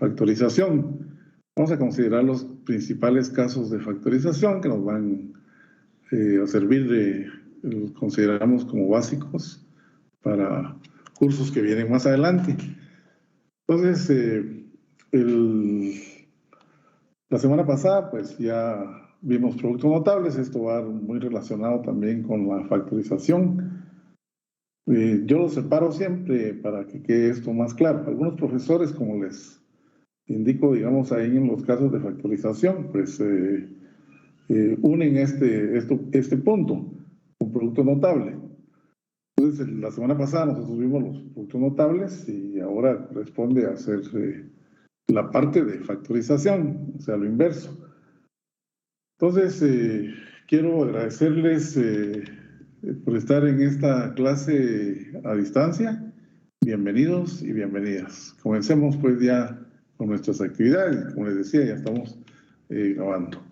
factorización. Vamos a considerar los principales casos de factorización que nos van a servir consideramos como básicos para cursos que vienen más adelante. Entonces, la semana pasada pues ya vimos productos notables. Esto va muy relacionado también con la factorización. Yo lo separo siempre para que quede esto más claro. Algunos profesores, como les indico, digamos, ahí en los casos de factorización, pues unen este punto, un producto notable. Entonces, la semana pasada nosotros vimos los productos notables y ahora corresponde a hacer la parte de factorización, o sea, lo inverso. Entonces, quiero agradecerles por estar en esta clase a distancia. Bienvenidos y bienvenidas. Comencemos pues ya con nuestras actividades. Como les decía, ya estamos grabando.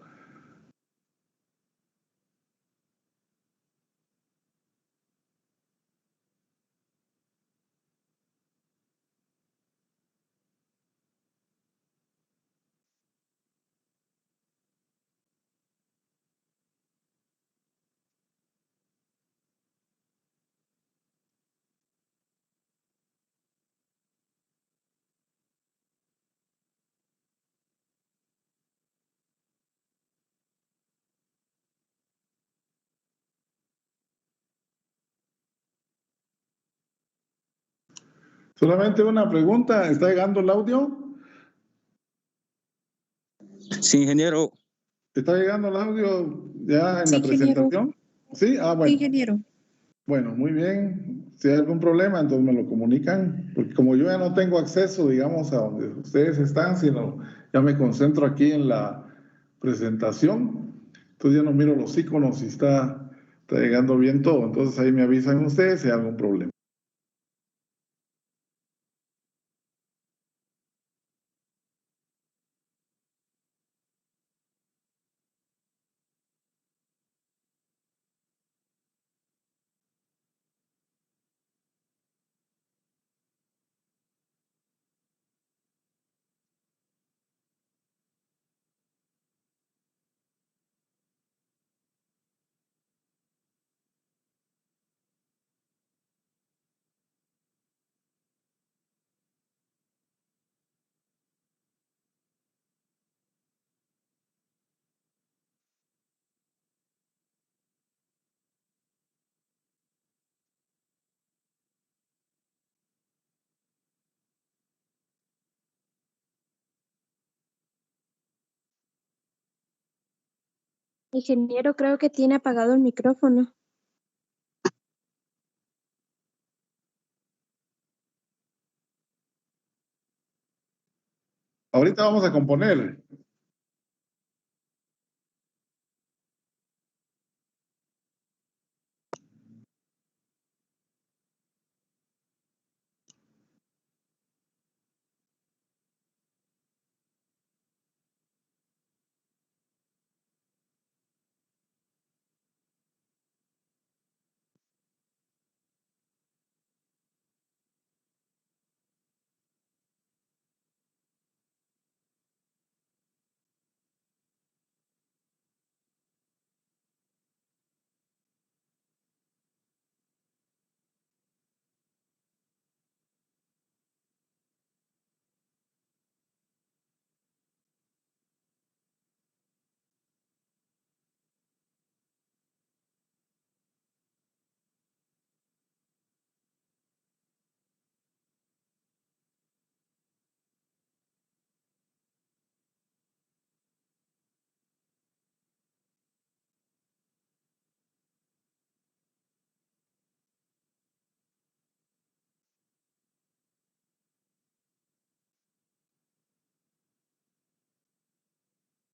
Solamente una pregunta, ¿está llegando el audio? Sí, ingeniero. ¿Está llegando el audio ya en Sí, la presentación? ingeniero. Sí, bueno. Sí, ingeniero. Bueno, muy bien. Si hay algún problema, entonces me lo comunican, porque como yo ya no tengo acceso, digamos, a donde ustedes están, sino ya me concentro aquí en la presentación, entonces ya no miro los iconos y está llegando bien todo. Entonces ahí me avisan ustedes si hay algún problema. Ingeniero, creo que tiene apagado el micrófono. Ahorita vamos a componer.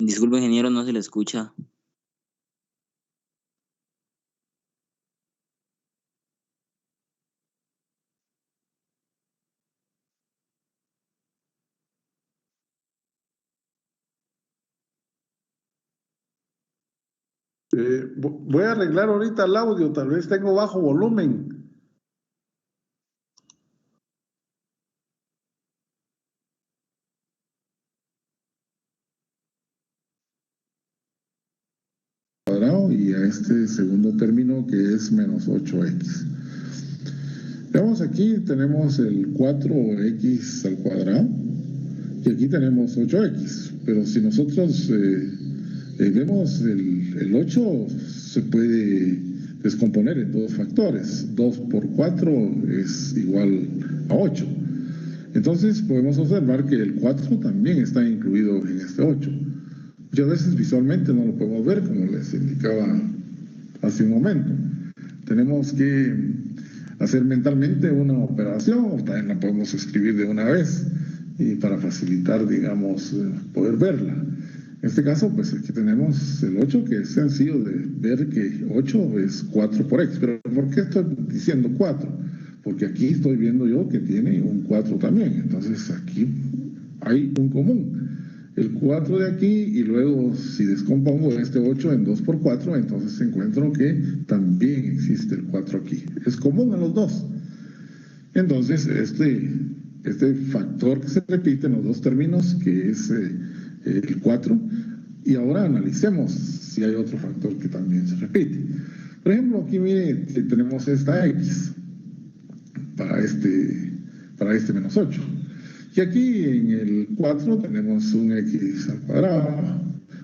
Disculpe, ingeniero, no se le escucha. Voy a arreglar ahorita el audio, tal vez tengo bajo volumen. cuadrado y a este segundo término que es menos 8x. Veamos, aquí tenemos el 4x al cuadrado y aquí tenemos 8x, pero si nosotros vemos el 8 se puede descomponer en dos factores. 2 por 4 es igual a 8. Entonces podemos observar que el 4 también está incluido en este 8. Muchas veces visualmente no lo podemos ver, como les indicaba hace un momento. Tenemos que hacer mentalmente una operación, o también la podemos escribir de una vez, y para facilitar, digamos, poder verla. En este caso, pues aquí tenemos el 8, que es sencillo de ver que 8 es 4 por x. Pero ¿por qué estoy diciendo 4? Porque aquí estoy viendo yo que tiene un 4 también. Entonces aquí hay un común. El 4 de aquí, y luego si descompongo este 8 en 2 por 4, entonces encuentro que también existe el 4 aquí. Es común a los dos. Entonces este factor que se repite en los dos términos, que es el 4, y ahora analicemos si hay otro factor que también se repite. Por ejemplo, aquí mire, tenemos esta x para este menos 8. Y aquí en el 4 tenemos un x al cuadrado.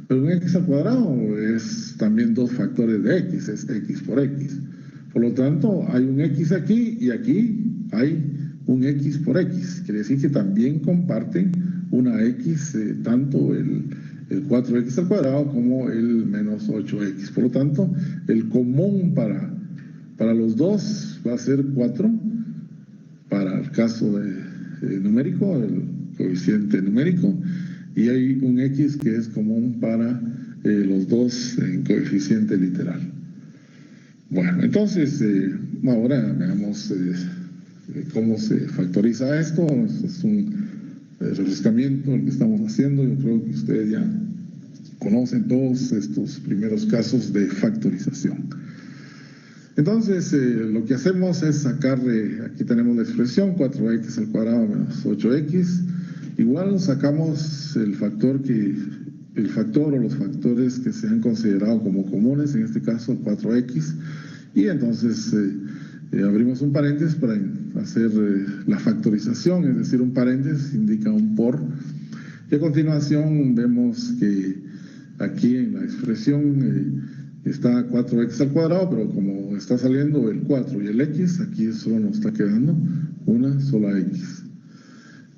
Pero un x al cuadrado es también dos factores de x, es x por x. Por lo tanto, hay un x aquí y aquí hay un x por x. Quiere decir que también comparten una x, tanto el 4x al cuadrado como el menos 8x. Por lo tanto, el común para los dos va a ser 4 para el caso numérico, el coeficiente numérico, y hay un x que es común para los dos en coeficiente literal. Bueno, entonces ahora veamos cómo se factoriza esto. Es un refrescamiento el que estamos haciendo. Yo creo que ustedes ya conocen todos estos primeros casos de factorización. Entonces, lo que hacemos es sacar, aquí tenemos la expresión 4x al cuadrado menos 8x, igual sacamos el factor o los factores que se han considerado como comunes, en este caso 4x, y entonces abrimos un paréntesis para hacer la factorización, es decir, un paréntesis indica un por, y a continuación vemos que aquí en la expresión está 4x al cuadrado, pero como está saliendo el 4 y el x, aquí solo nos está quedando una sola x.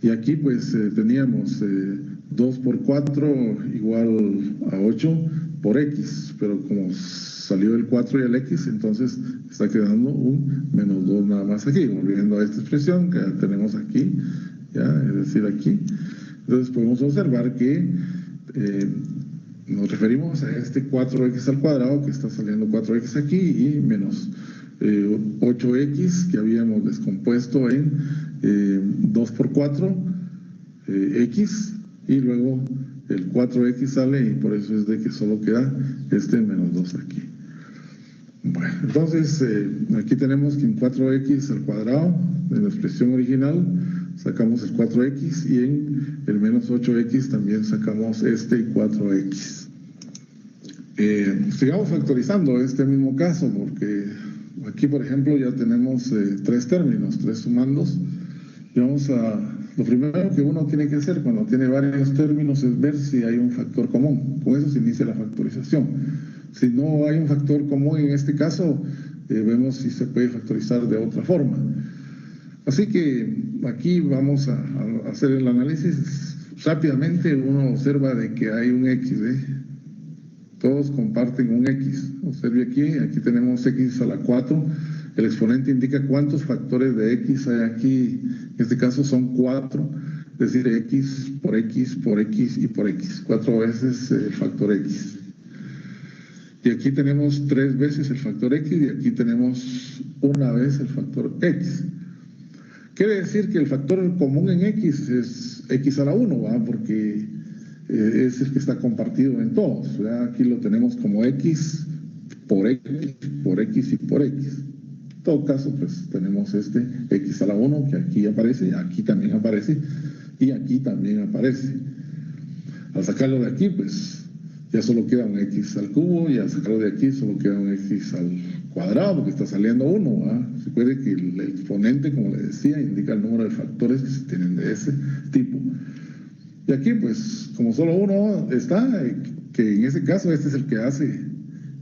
Y aquí pues teníamos 2 por 4 igual a 8 por x, pero como salió el 4 y el x, entonces está quedando un menos 2 nada más aquí, volviendo a esta expresión que tenemos aquí, ¿ya? Es decir, aquí. Entonces podemos observar que nos referimos a este 4x al cuadrado que está saliendo 4x aquí y menos 8x que habíamos descompuesto en 2 por 4 x, y luego el 4x sale y por eso es de que solo queda este menos 2 aquí. Bueno, entonces aquí tenemos que en 4x al cuadrado de la expresión original sacamos el 4x y en el menos 8x también sacamos este 4x. Sigamos factorizando este mismo caso porque aquí, por ejemplo, ya tenemos tres términos, tres sumandos. Y lo primero que uno tiene que hacer cuando tiene varios términos es ver si hay un factor común. Con eso se inicia la factorización. Si no hay un factor común en este caso, vemos si se puede factorizar de otra forma. Así que aquí vamos a hacer el análisis. Rápidamente uno observa de que hay un x, todos comparten un x. Observe aquí tenemos x a la 4. El exponente indica cuántos factores de x hay aquí. En este caso son 4, es decir, x por x por x y por x. 4 veces el factor x. Y aquí tenemos 3 veces el factor x y aquí tenemos una vez el factor x. Quiere decir que el factor común en x es x a la 1, ¿verdad? Porque es el que está compartido en todos, ¿verdad? Aquí lo tenemos como x por x por x y por x. En todo caso, pues tenemos este x a la 1 que aquí aparece, aquí también aparece y aquí también aparece. Al sacarlo de aquí, pues ya solo queda un x al cubo, y al sacarlo de aquí solo queda un x al cuadrado, porque está saliendo 1, ¿verdad? Recuerde que el exponente, como le decía, indica el número de factores que se tienen de ese tipo. Y aquí, pues, como solo uno está, que en ese caso este es el que hace,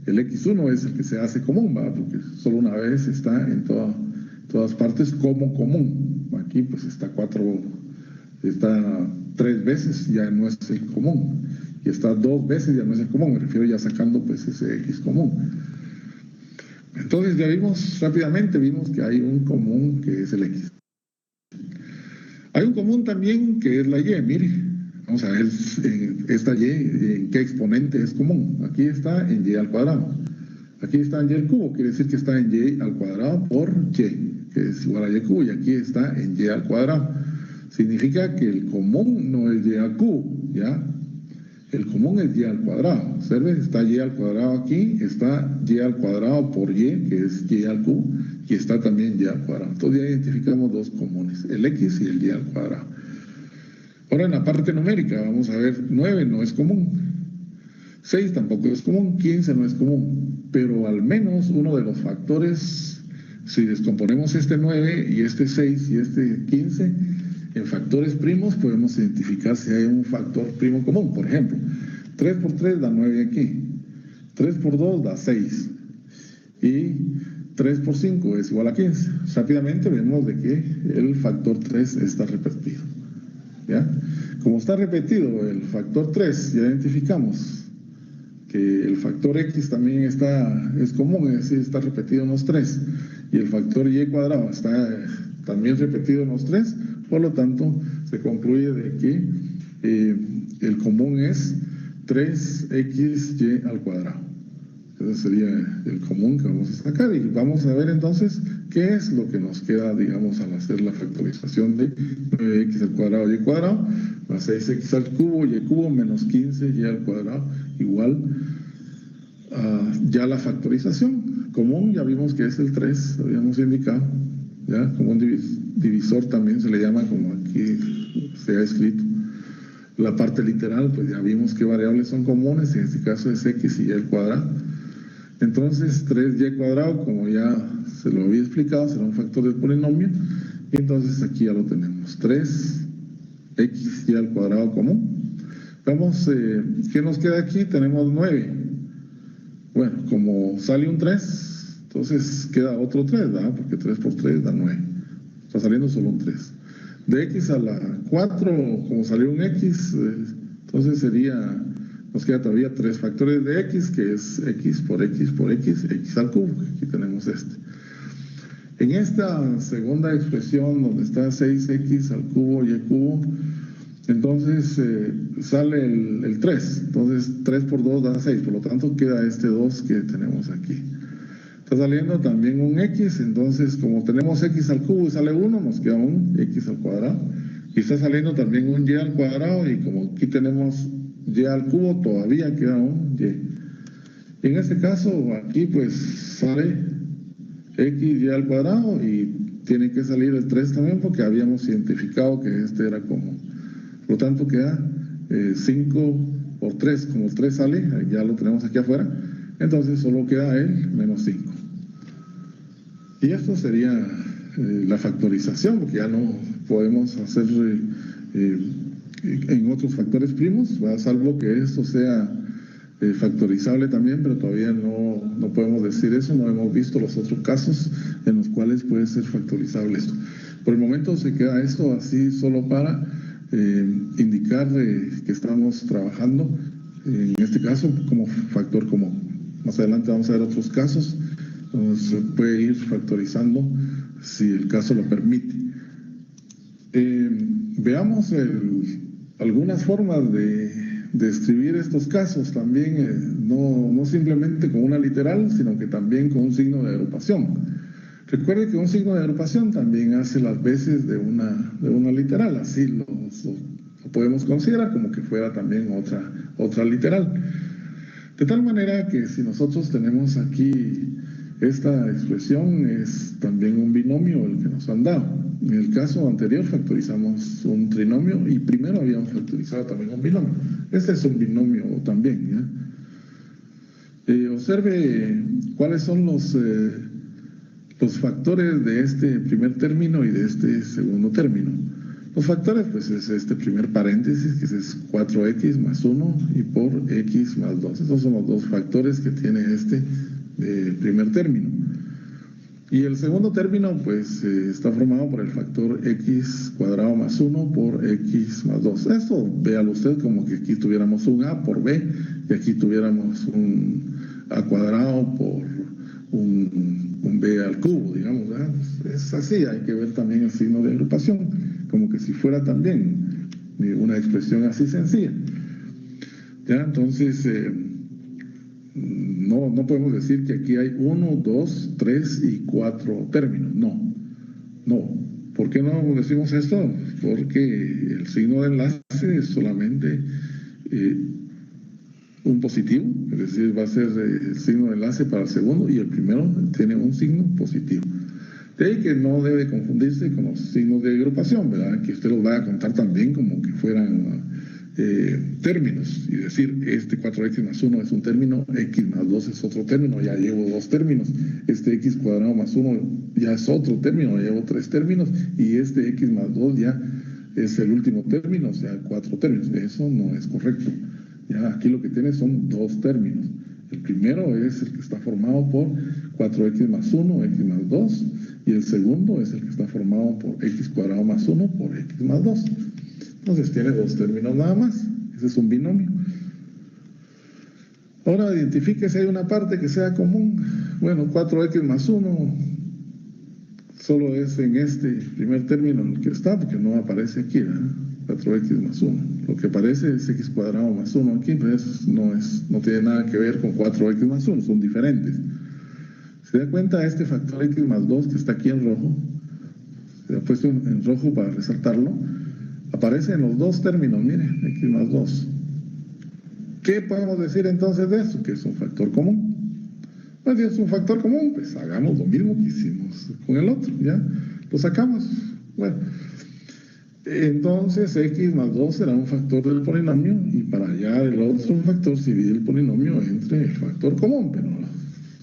el x1 es el que se hace común, ¿verdad? Porque solo una vez está en todas partes como común. Aquí, pues, está 3 veces, ya no es el común. Y está 2 veces, ya no es el común. Me refiero ya sacando, pues, ese x común. Entonces, ya rápidamente vimos que hay un común que es el x. Hay un común también que es la y, mire. Vamos a ver esta y, en qué exponente es común. Aquí está en y al cuadrado. Aquí está en y al cubo, quiere decir que está en y al cuadrado por y, que es igual a y cubo, y aquí está en y al cuadrado. Significa que el común no es y al cubo, ¿ya? El común es y al cuadrado. ¿Observe? Está y al cuadrado aquí, está y al cuadrado por y, que es y al cubo, y está también y al cuadrado. Entonces ya identificamos dos comunes, el x y el y al cuadrado. Ahora en la parte numérica, vamos a ver, 9 no es común, 6 tampoco es común, 15 no es común, pero al menos uno de los factores, si descomponemos este 9 y este 6 y este 15, en factores primos podemos identificar si hay un factor primo común. Por ejemplo, 3 por 3 da 9 aquí, 3 por 2 da 6 y 3 por 5 es igual a 15. Rápidamente vemos de que el factor 3 está repetido. ¿Ya? Como está repetido el factor 3, ya identificamos que el factor x también es común, es decir, está repetido en los 3, y el factor y cuadrado está también repetido en los 3, por lo tanto se concluye de que el común es 3xy al cuadrado. Ese sería el común que vamos a sacar, y vamos a ver entonces qué es lo que nos queda, digamos, al hacer la factorización de 9x al cuadrado y cuadrado, más 6x al cubo y cubo menos 15y al cuadrado igual a ya la factorización. Común ya vimos que es el 3, lo habíamos indicado, ya como un divisor también se le llama, como aquí se ha escrito. La parte literal, pues ya vimos qué variables son comunes, en este caso es x y y al cuadrado. Entonces 3y cuadrado, como ya se lo había explicado, será un factor del polinomio, y entonces aquí ya lo tenemos, 3xy al cuadrado común. Vamos, ¿qué nos queda aquí? Tenemos 9. Bueno, como sale un 3, entonces queda otro 3, ¿verdad? Porque 3 por 3 da 9. Está saliendo solo un 3. De x a la 4, como salió un x, entonces nos queda todavía 3 factores de x, que es x por x por x, x al cubo. Aquí tenemos este. En esta segunda expresión, donde está 6x al cubo y cubo, entonces sale el 3. Entonces 3 por 2 da 6, por lo tanto queda este 2 que tenemos aquí. Está saliendo también un x, entonces como tenemos x al cubo y sale 1, nos queda un x al cuadrado. Y está saliendo también un y al cuadrado, y como aquí tenemos y al cubo, todavía queda un y. Y en este caso, aquí pues sale x y al cuadrado, y tiene que salir el 3 también, porque habíamos identificado que este era común. Por lo tanto, queda 5 por 3, como el 3 sale, ya lo tenemos aquí afuera, entonces solo queda el menos 5. Y esto sería la factorización, porque ya no podemos hacer en otros factores primos, ¿verdad? Salvo que esto sea factorizable también, pero todavía no podemos decir eso, no hemos visto los otros casos en los cuales puede ser factorizable esto. Por el momento se queda esto así solo para indicar que estamos trabajando, en este caso, como factor común. Más adelante vamos a ver otros casos donde se puede ir factorizando si el caso lo permite. Veamos algunas formas de escribir estos casos también, no simplemente con una literal, sino que también con un signo de agrupación. Recuerde que un signo de agrupación también hace las veces de una literal, así lo podemos considerar como que fuera también otra literal. De tal manera que si nosotros tenemos aquí esta expresión, es también un binomio el que nos han dado. En el caso anterior factorizamos un trinomio y primero habíamos factorizado también un binomio. Este es un binomio también, ¿ya? Observe cuáles son los factores de este primer término y de este segundo término. Los factores, pues, es este primer paréntesis, que es 4x más 1 y por x más 2. Esos son los dos factores que tiene este primer término. Y el segundo término, pues, está formado por el factor x cuadrado más 1 por x más 2. Esto, véalo usted como que aquí tuviéramos un a por b y aquí tuviéramos un a cuadrado por un b al cubo, digamos, ¿verdad? Es así, hay que ver también el signo de agrupación, como que si fuera también una expresión así sencilla. ¿Ya? Entonces, no podemos decir que aquí hay 1, 2, 3 y 4 términos. No. ¿Por qué no decimos esto? Porque el signo de enlace es solamente un positivo, es decir, va a ser el signo de enlace para el segundo y el primero tiene un signo positivo. De ahí que no debe confundirse con los signos de agrupación, ¿verdad? Que usted los va a contar también como que fueran términos y decir, este 4x más 1 es un término, x más 2 es otro término, ya llevo 2 términos, este x cuadrado más 1 ya es otro término, ya llevo 3 términos, y este x más 2 ya es el último término, o sea, 4 términos. Eso no es correcto. Ya aquí lo que tiene son 2 términos. El primero es el que está formado por 4x más 1, x más 2, y el segundo es el que está formado por x cuadrado más 1 por x más 2. Entonces tiene 2 términos nada más. Ese es un binomio. Ahora identifique si hay una parte que sea común. Bueno, 4x más 1 solo es en este primer término en el que está, porque no aparece aquí, ¿eh? 4x más 1. Lo que aparece es x cuadrado más 1 aquí, pero eso no tiene nada que ver con 4x más 1, son diferentes. ¿Se da cuenta este factor x más 2 que está aquí en rojo? Se ha puesto en rojo para resaltarlo. Aparece en los 2 términos, miren, x más 2. ¿Qué podemos decir entonces de eso? Que es un factor común. Pues si es un factor común, pues hagamos lo mismo que hicimos con el otro, ¿ya? Lo sacamos. Bueno, entonces x más 2 será un factor del polinomio y para hallar el otro factor se divide el polinomio entre el factor común, pero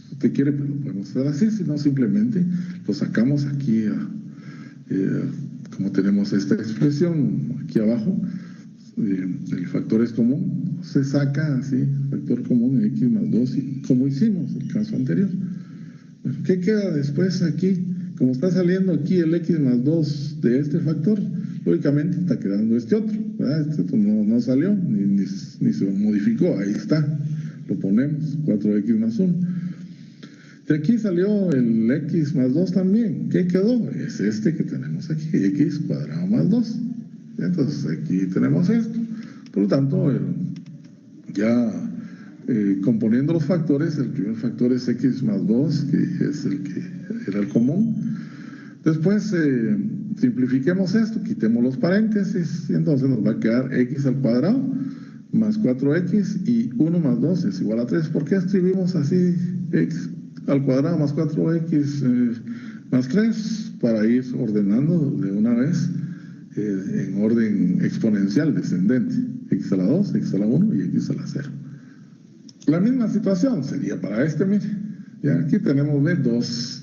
si usted quiere, pues lo podemos hacer así, si no simplemente lo sacamos aquí como tenemos esta expresión aquí abajo, el factor es común, se saca así, el factor común de x más 2, y como hicimos el caso anterior. Bueno, ¿qué queda después aquí? Como está saliendo aquí el x más 2 de este factor, lógicamente está quedando este otro, ¿verdad? Este otro no salió, ni se modificó, ahí está, lo ponemos, 4x más 1. De aquí salió el x más 2 también. ¿Qué quedó? Es este que tenemos aquí, x cuadrado más 2. Entonces aquí tenemos esto. Por lo tanto, componiendo los factores, el primer factor es x más 2, que es el que era el común. Después simplifiquemos esto, quitemos los paréntesis y entonces nos va a quedar x al cuadrado más 4x y 1 más 2 es igual a 3. ¿Por qué escribimos así x al cuadrado más 4x más 3? Para ir ordenando de una vez en orden exponencial descendente. X a la 2, x a la 1 y x a la 0. La misma situación sería para este, mire. Ya aquí tenemos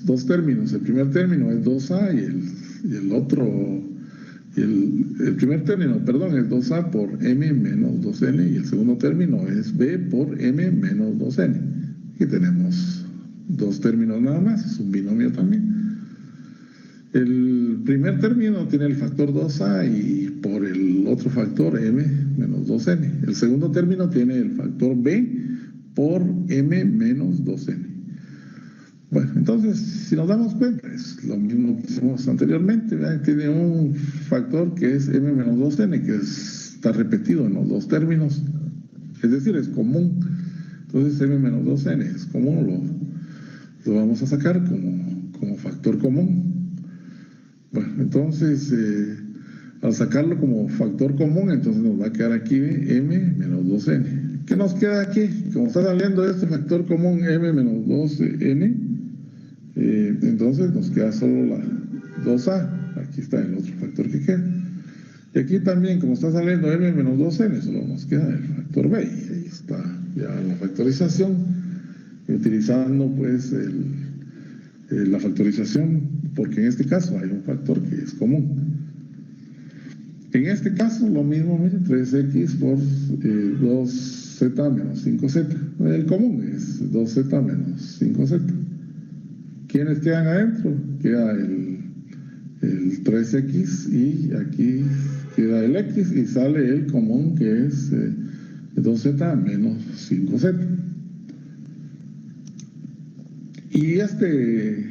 dos términos. El primer término es 2a y el otro, el primer término, perdón, es 2a por m menos 2n y el segundo término es b por m menos 2n. Aquí tenemos 2 términos nada más, es un binomio también. El primer término tiene el factor 2a y por el otro factor m menos 2n. El segundo término tiene el factor b por m menos 2n. Bueno, entonces, si nos damos cuenta, es lo mismo que hicimos anteriormente, ¿verdad? Tiene un factor que es m menos 2n, que está repetido en los 2 términos, es decir, es común. Entonces, m menos 2n es común, lo vamos a sacar como factor común. Bueno, entonces, al sacarlo como factor común, entonces nos va a quedar aquí m menos 2n. ¿Qué nos queda aquí? Como está saliendo este factor común m menos 2n, entonces nos queda solo la 2a. aquí está el otro factor que queda. Y aquí también, como está saliendo m menos 2n, solo nos queda el factor b. Y ahí está ya la factorización, utilizando pues la factorización, porque en este caso hay un factor que es común. En este caso, lo mismo, mire, 3x por 2z menos 5z. El común es 2z menos 5z. ¿Quiénes quedan adentro? Queda el 3x y aquí queda el x y sale el común que es 2z menos 5z. Y este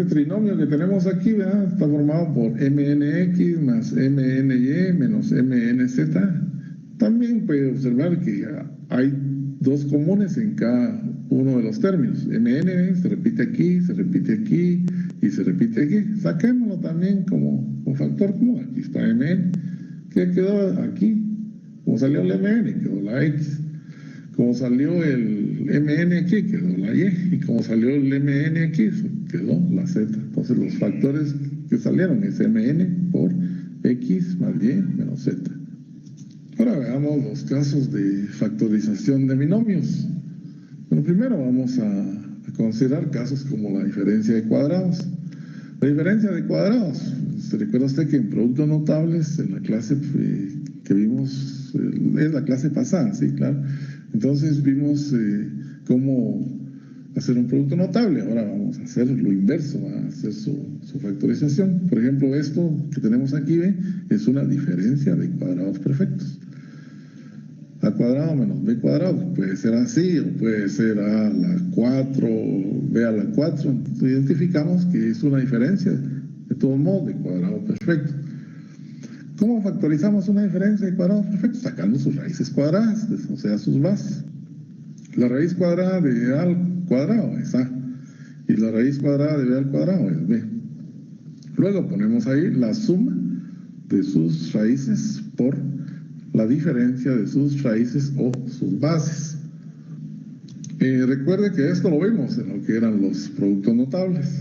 trinomio que tenemos aquí, ¿verdad?, está formado por mnx más mny menos mnz. También puede observar que hay dos comunes en cada uno de los términos. Mn se repite aquí y se repite aquí. Saquémoslo también como un factor común. Aquí está mn. ¿Qué quedó aquí? Como salió el mn, quedó la x. Como salió el mn aquí, quedó la y. Y como salió el mn aquí, quedó la z. Entonces los factores que salieron es mn por x más y menos z. Ahora veamos los casos de factorización de binomios. Bueno, primero vamos a considerar casos como la diferencia de cuadrados. La diferencia de cuadrados, ¿se recuerda usted que en productos notables, en la clase que vimos, es la clase pasada, sí, claro? Entonces vimos cómo hacer un producto notable. Ahora vamos a hacer lo inverso, a hacer su factorización. Por ejemplo, esto que tenemos aquí, ¿ve?, es una diferencia de cuadrados perfectos. A cuadrado menos b cuadrado, puede ser así o puede ser a la 4, b a la 4. Entonces identificamos que es una diferencia, de todos modos, de cuadrado perfecto. ¿Cómo factorizamos una diferencia de cuadrados perfectos? Sacando sus raíces cuadradas, o sea, sus bases. La raíz cuadrada de a al cuadrado es a, y la raíz cuadrada de b al cuadrado es b. Luego ponemos ahí la suma de sus raíces por la diferencia de sus raíces o sus bases. Recuerde que esto lo vimos en lo que eran los productos notables.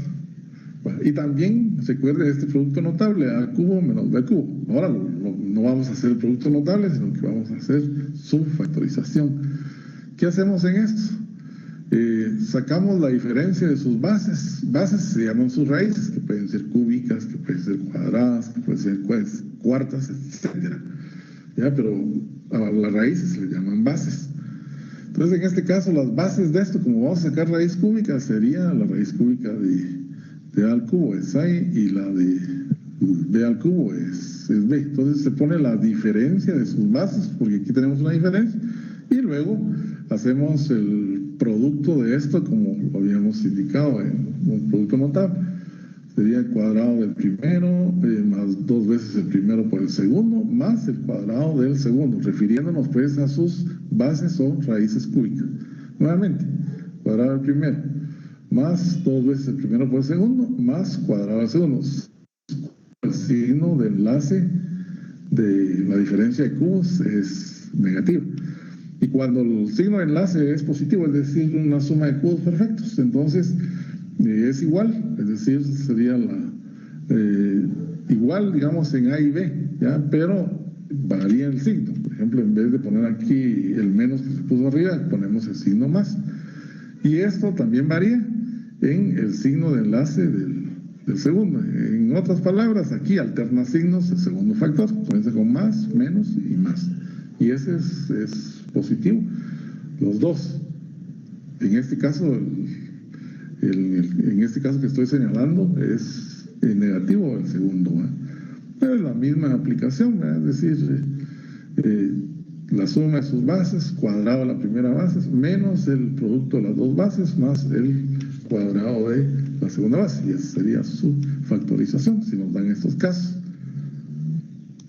Bueno, y también recuerde este producto notable, a cubo menos b cubo. Ahora no vamos a hacer el producto notable, sino que vamos a hacer su factorización. ¿Qué hacemos en esto? Sacamos la diferencia de sus bases. Bases se llaman sus raíces, que pueden ser cúbicas, que pueden ser cuadradas, que pueden ser cuartas, etc. ¿Ya? Pero a las raíces se les llaman bases. Entonces, en este caso, las bases de esto, como vamos a sacar raíz cúbica, sería la raíz cúbica de a al cubo es a, y la de b al cubo es b. Entonces se pone la diferencia de sus bases, porque aquí tenemos una diferencia, y luego hacemos el producto de esto, como lo habíamos indicado en un producto notable. Sería el cuadrado del primero, más 2 veces el primero por el segundo, más el cuadrado del segundo, refiriéndonos pues a sus bases o raíces cúbicas. Nuevamente, cuadrado del primero, más 2 veces el primero por el segundo, más cuadrado del segundo. El signo de enlace de la diferencia de cubos es negativo. Y cuando el signo de enlace es positivo, es decir, una suma de cubos perfectos, entonces es igual, es decir, sería igual, digamos, en A y B, ¿ya? Pero varía el signo. Por ejemplo, en vez de poner aquí el menos que se puso arriba, ponemos el signo más. Y esto también varía en el signo de enlace del segundo. En otras palabras, aquí alterna signos el segundo factor, comienza con más, menos y más. Y ese es positivo, los dos. En este caso, en este caso que estoy señalando es negativo el segundo, ¿eh? Pero es la misma aplicación, ¿eh? Es decir, la suma de sus bases, cuadrado de la primera base, menos el producto de las dos bases, más el cuadrado de la segunda base, y esa sería su factorización, si nos dan estos casos.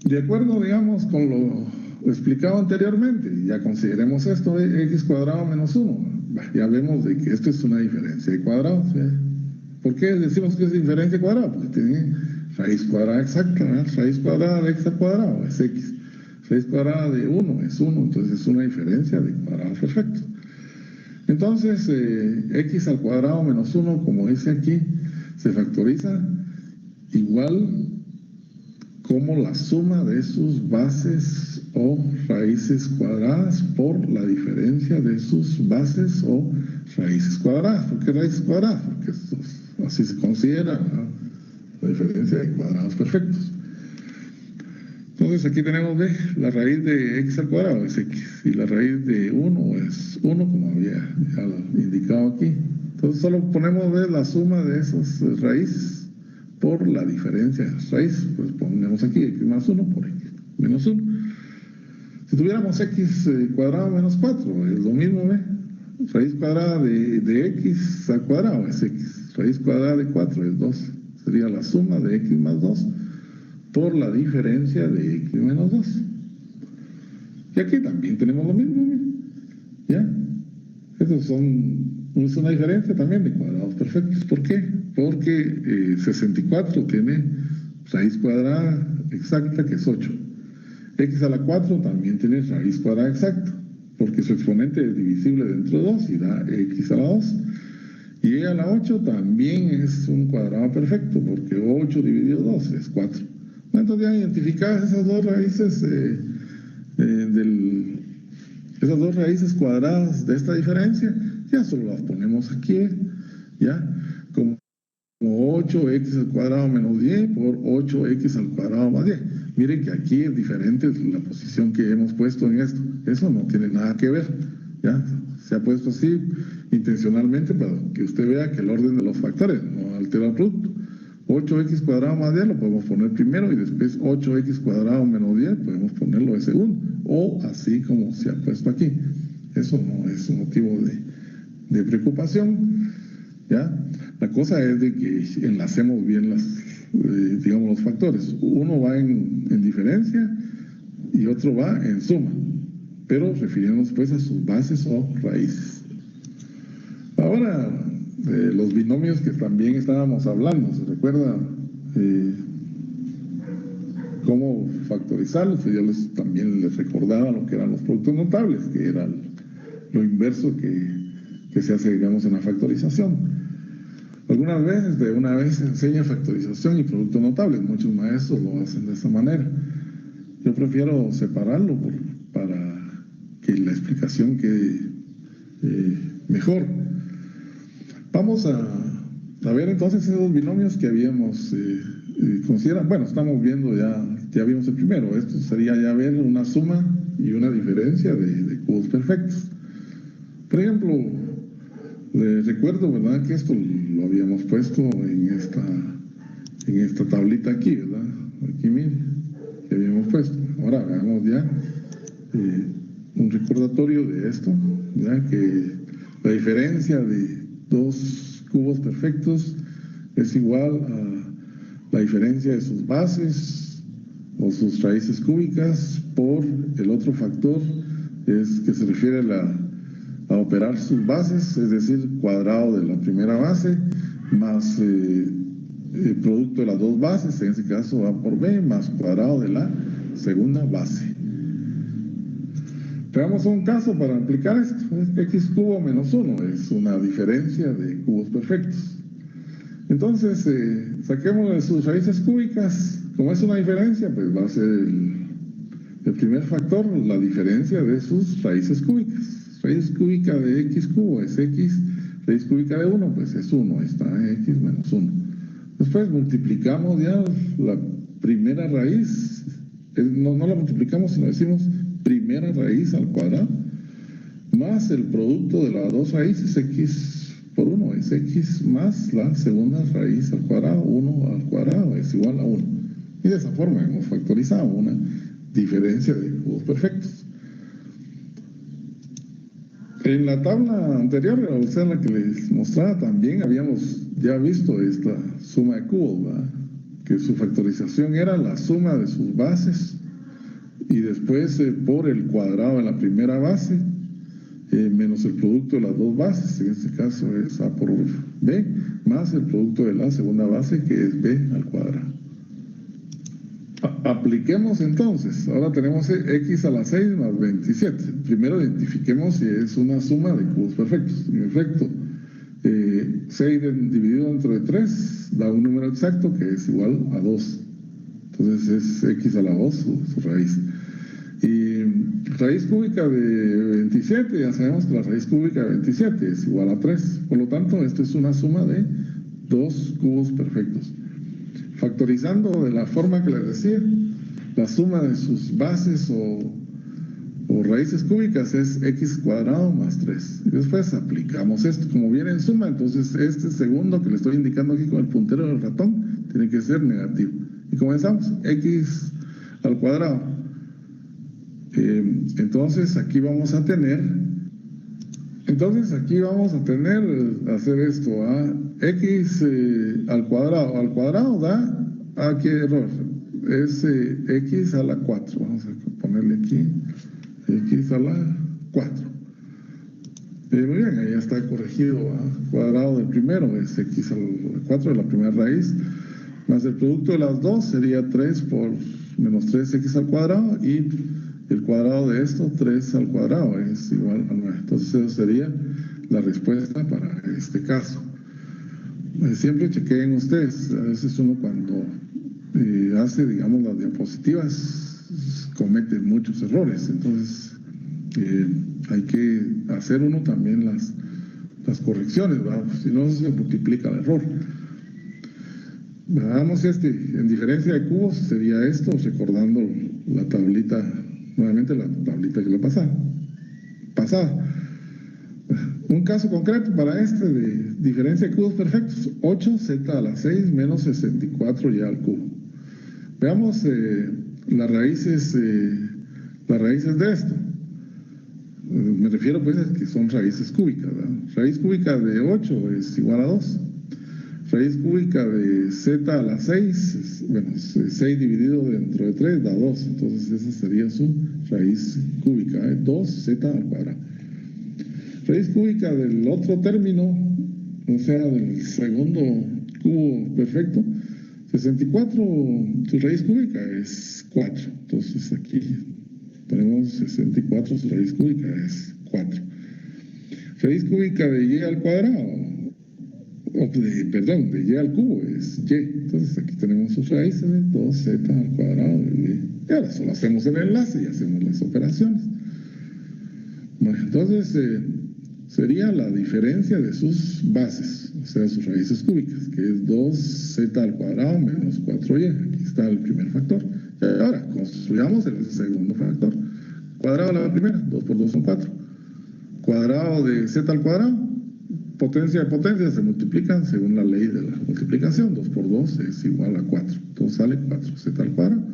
De acuerdo, digamos, con lo explicado anteriormente, ya consideremos esto de x cuadrado menos 1. Ya vemos de que esto es una diferencia de cuadrados. ¿Por qué decimos que es diferencia de cuadrado? Porque tiene raíz cuadrada exacta, ¿verdad? Raíz cuadrada de x al cuadrado es x. Raíz cuadrada de 1 es 1, entonces es una diferencia de cuadrados perfectos. Entonces, x al cuadrado menos 1, como dice aquí, se factoriza igual como la suma de sus bases o raíces cuadradas por la diferencia de sus bases o raíces cuadradas. ¿Por qué raíces cuadradas? Porque así se considera, ¿no?, la diferencia de cuadrados perfectos. Entonces aquí tenemos B, la raíz de x al cuadrado es x y la raíz de 1 es 1, como había ya indicado aquí. Entonces solo ponemos B la suma de esas raíces por la diferencia de las raíces. Pues ponemos aquí x más 1 por x menos 1. Si tuviéramos x cuadrado menos 4, es lo mismo, ¿ve? Raíz cuadrada de x al cuadrado es x. Raíz cuadrada de 4 es 2. Sería la suma de x más 2 por la diferencia de x menos 2. Y aquí también tenemos lo mismo, ¿ve? ¿Ya? Estos es una diferencia también de cuadrados perfectos. ¿Por qué? Porque 64 tiene raíz cuadrada exacta, que es 8. X a la 4 también tiene raíz cuadrada exacta, porque su exponente es divisible dentro de 2 y da x a la 2. Y y a la 8 también es un cuadrado perfecto, porque 8 dividido 2 es 4. Entonces ya identificadas esas dos raíces esas dos raíces cuadradas de esta diferencia, ya solo las ponemos aquí, ya, como 8x al cuadrado menos 10 por 8x al cuadrado más 10. Miren que aquí es diferente la posición que hemos puesto en esto. Eso no tiene nada que ver, ¿ya? Se ha puesto así intencionalmente para que usted vea que el orden de los factores no altera el producto. 8x cuadrado más 10 lo podemos poner primero y después 8x cuadrado menos 10 podemos ponerlo de segundo, o así como se ha puesto aquí. Eso no es un motivo de preocupación, ¿ya? La cosa es de que enlacemos bien digamos, los factores. Uno va en diferencia y otro va en suma, pero refiriéndonos pues a sus bases o raíces. Ahora, los binomios que también estábamos hablando, ¿se recuerda cómo factorizarlos? Pues yo también les recordaba lo que eran los productos notables, que era lo inverso que se hace, digamos, en la factorización. Algunas veces, de una vez, se enseña factorización y productos notables. Muchos maestros lo hacen de esa manera. Yo prefiero separarlo para que la explicación quede mejor. Vamos a ver entonces esos binomios que habíamos considerado. Bueno, estamos viendo ya vimos el primero. Esto sería ya ver una suma y una diferencia de cubos perfectos. Por ejemplo, les recuerdo, ¿verdad?, que esto lo habíamos puesto en esta tablita aquí, ¿verdad? Aquí, miren, que habíamos puesto. Ahora hagamos ya un recordatorio de esto, ya que la diferencia de dos cubos perfectos es igual a la diferencia de sus bases o sus raíces cúbicas por el otro factor, que se refiere a operar sus bases, es decir, cuadrado de la primera base más el producto de las dos bases, en este caso A por B, más cuadrado de la segunda base. Veamos un caso para aplicar esto. X cubo menos 1 es una diferencia de cubos perfectos. Entonces, saquemos de sus raíces cúbicas. Como es una diferencia, pues va a ser el primer factor, la diferencia de sus raíces cúbicas. Raíz cúbica de x cubo es x, raíz cúbica de 1, pues es 1, está x menos 1. Después multiplicamos ya la primera raíz, no la multiplicamos, sino decimos primera raíz al cuadrado, más el producto de las dos raíces, x por 1, es x más la segunda raíz al cuadrado, 1 al cuadrado es igual a 1. Y de esa forma hemos factorizado una diferencia de cubos perfectos. En la tabla anterior, o sea, en la que les mostraba, también habíamos ya visto esta suma de cubos, ¿verdad?, que su factorización era la suma de sus bases y después por el cuadrado de la primera base menos el producto de las dos bases, en este caso es A por B, más el producto de la segunda base, que es B al cuadrado. Apliquemos entonces. Ahora tenemos x a la 6 más 27. Primero identifiquemos si es una suma de cubos perfectos. En efecto, 6 dividido dentro de 3 da un número exacto que es igual a 2. Entonces es x a la 2 su raíz. Y raíz cúbica de 27, ya sabemos que la raíz cúbica de 27 es igual a 3. Por lo tanto, esto es una suma de 2 cubos perfectos. Factorizando de la forma que les decía, la suma de sus bases o raíces cúbicas es x cuadrado más 3. Y después aplicamos esto. Como viene en suma, entonces este segundo que le estoy indicando aquí con el puntero del ratón tiene que ser negativo. Y comenzamos, x al cuadrado. Entonces aquí vamos a tener, hacer esto, x al cuadrado da, ¿qué error? Es x a la 4, vamos a ponerle aquí, x a la 4. Muy bien, ahí ya está corregido, cuadrado del primero es x a la 4 de la primera raíz, más el producto de las dos sería 3 por menos 3x al cuadrado, y el cuadrado de esto, 3 al cuadrado, es igual a 9. Entonces, esa sería la respuesta para este caso. Siempre chequeen ustedes. A veces uno cuando hace, digamos, las diapositivas, comete muchos errores. Entonces, hay que hacer uno también las correcciones, ¿verdad? Si no, se multiplica el error. Veamos en diferencia de cubos sería esto, recordando la tablita. Nuevamente la tablita que la pasada. Un caso concreto para de diferencia de cubos perfectos. 8z a la 6 menos 64 y al cubo. Veamos las raíces de esto. Me refiero pues a que son raíces cúbicas, ¿verdad? Raíz cúbica de 8 es igual a 2. Raíz cúbica de z a la 6, 6 dividido dentro de 3 da 2. Entonces esa sería su raíz cúbica, 2z al cuadrado. Raíz cúbica del otro término, o sea, del segundo cubo perfecto, 64, su raíz cúbica es 4. Entonces aquí ponemos 64, su raíz cúbica es 4. Raíz cúbica de y al cuadrado, de y al cubo es y. Entonces aquí tenemos sus raíces de 2z al cuadrado de y. Y ahora solo hacemos el enlace y hacemos las operaciones. Bueno, entonces sería la diferencia de sus bases, o sea, sus raíces cúbicas, que es 2z al cuadrado menos 4y. Aquí está el primer factor. Y ahora construyamos el segundo factor. Cuadrado de la primera, 2 por 2 son 4. Cuadrado de z al cuadrado, potencia de potencia se multiplican según la ley de la multiplicación. 2 por 2 es igual a 4. Entonces sale 4z al cuadrado.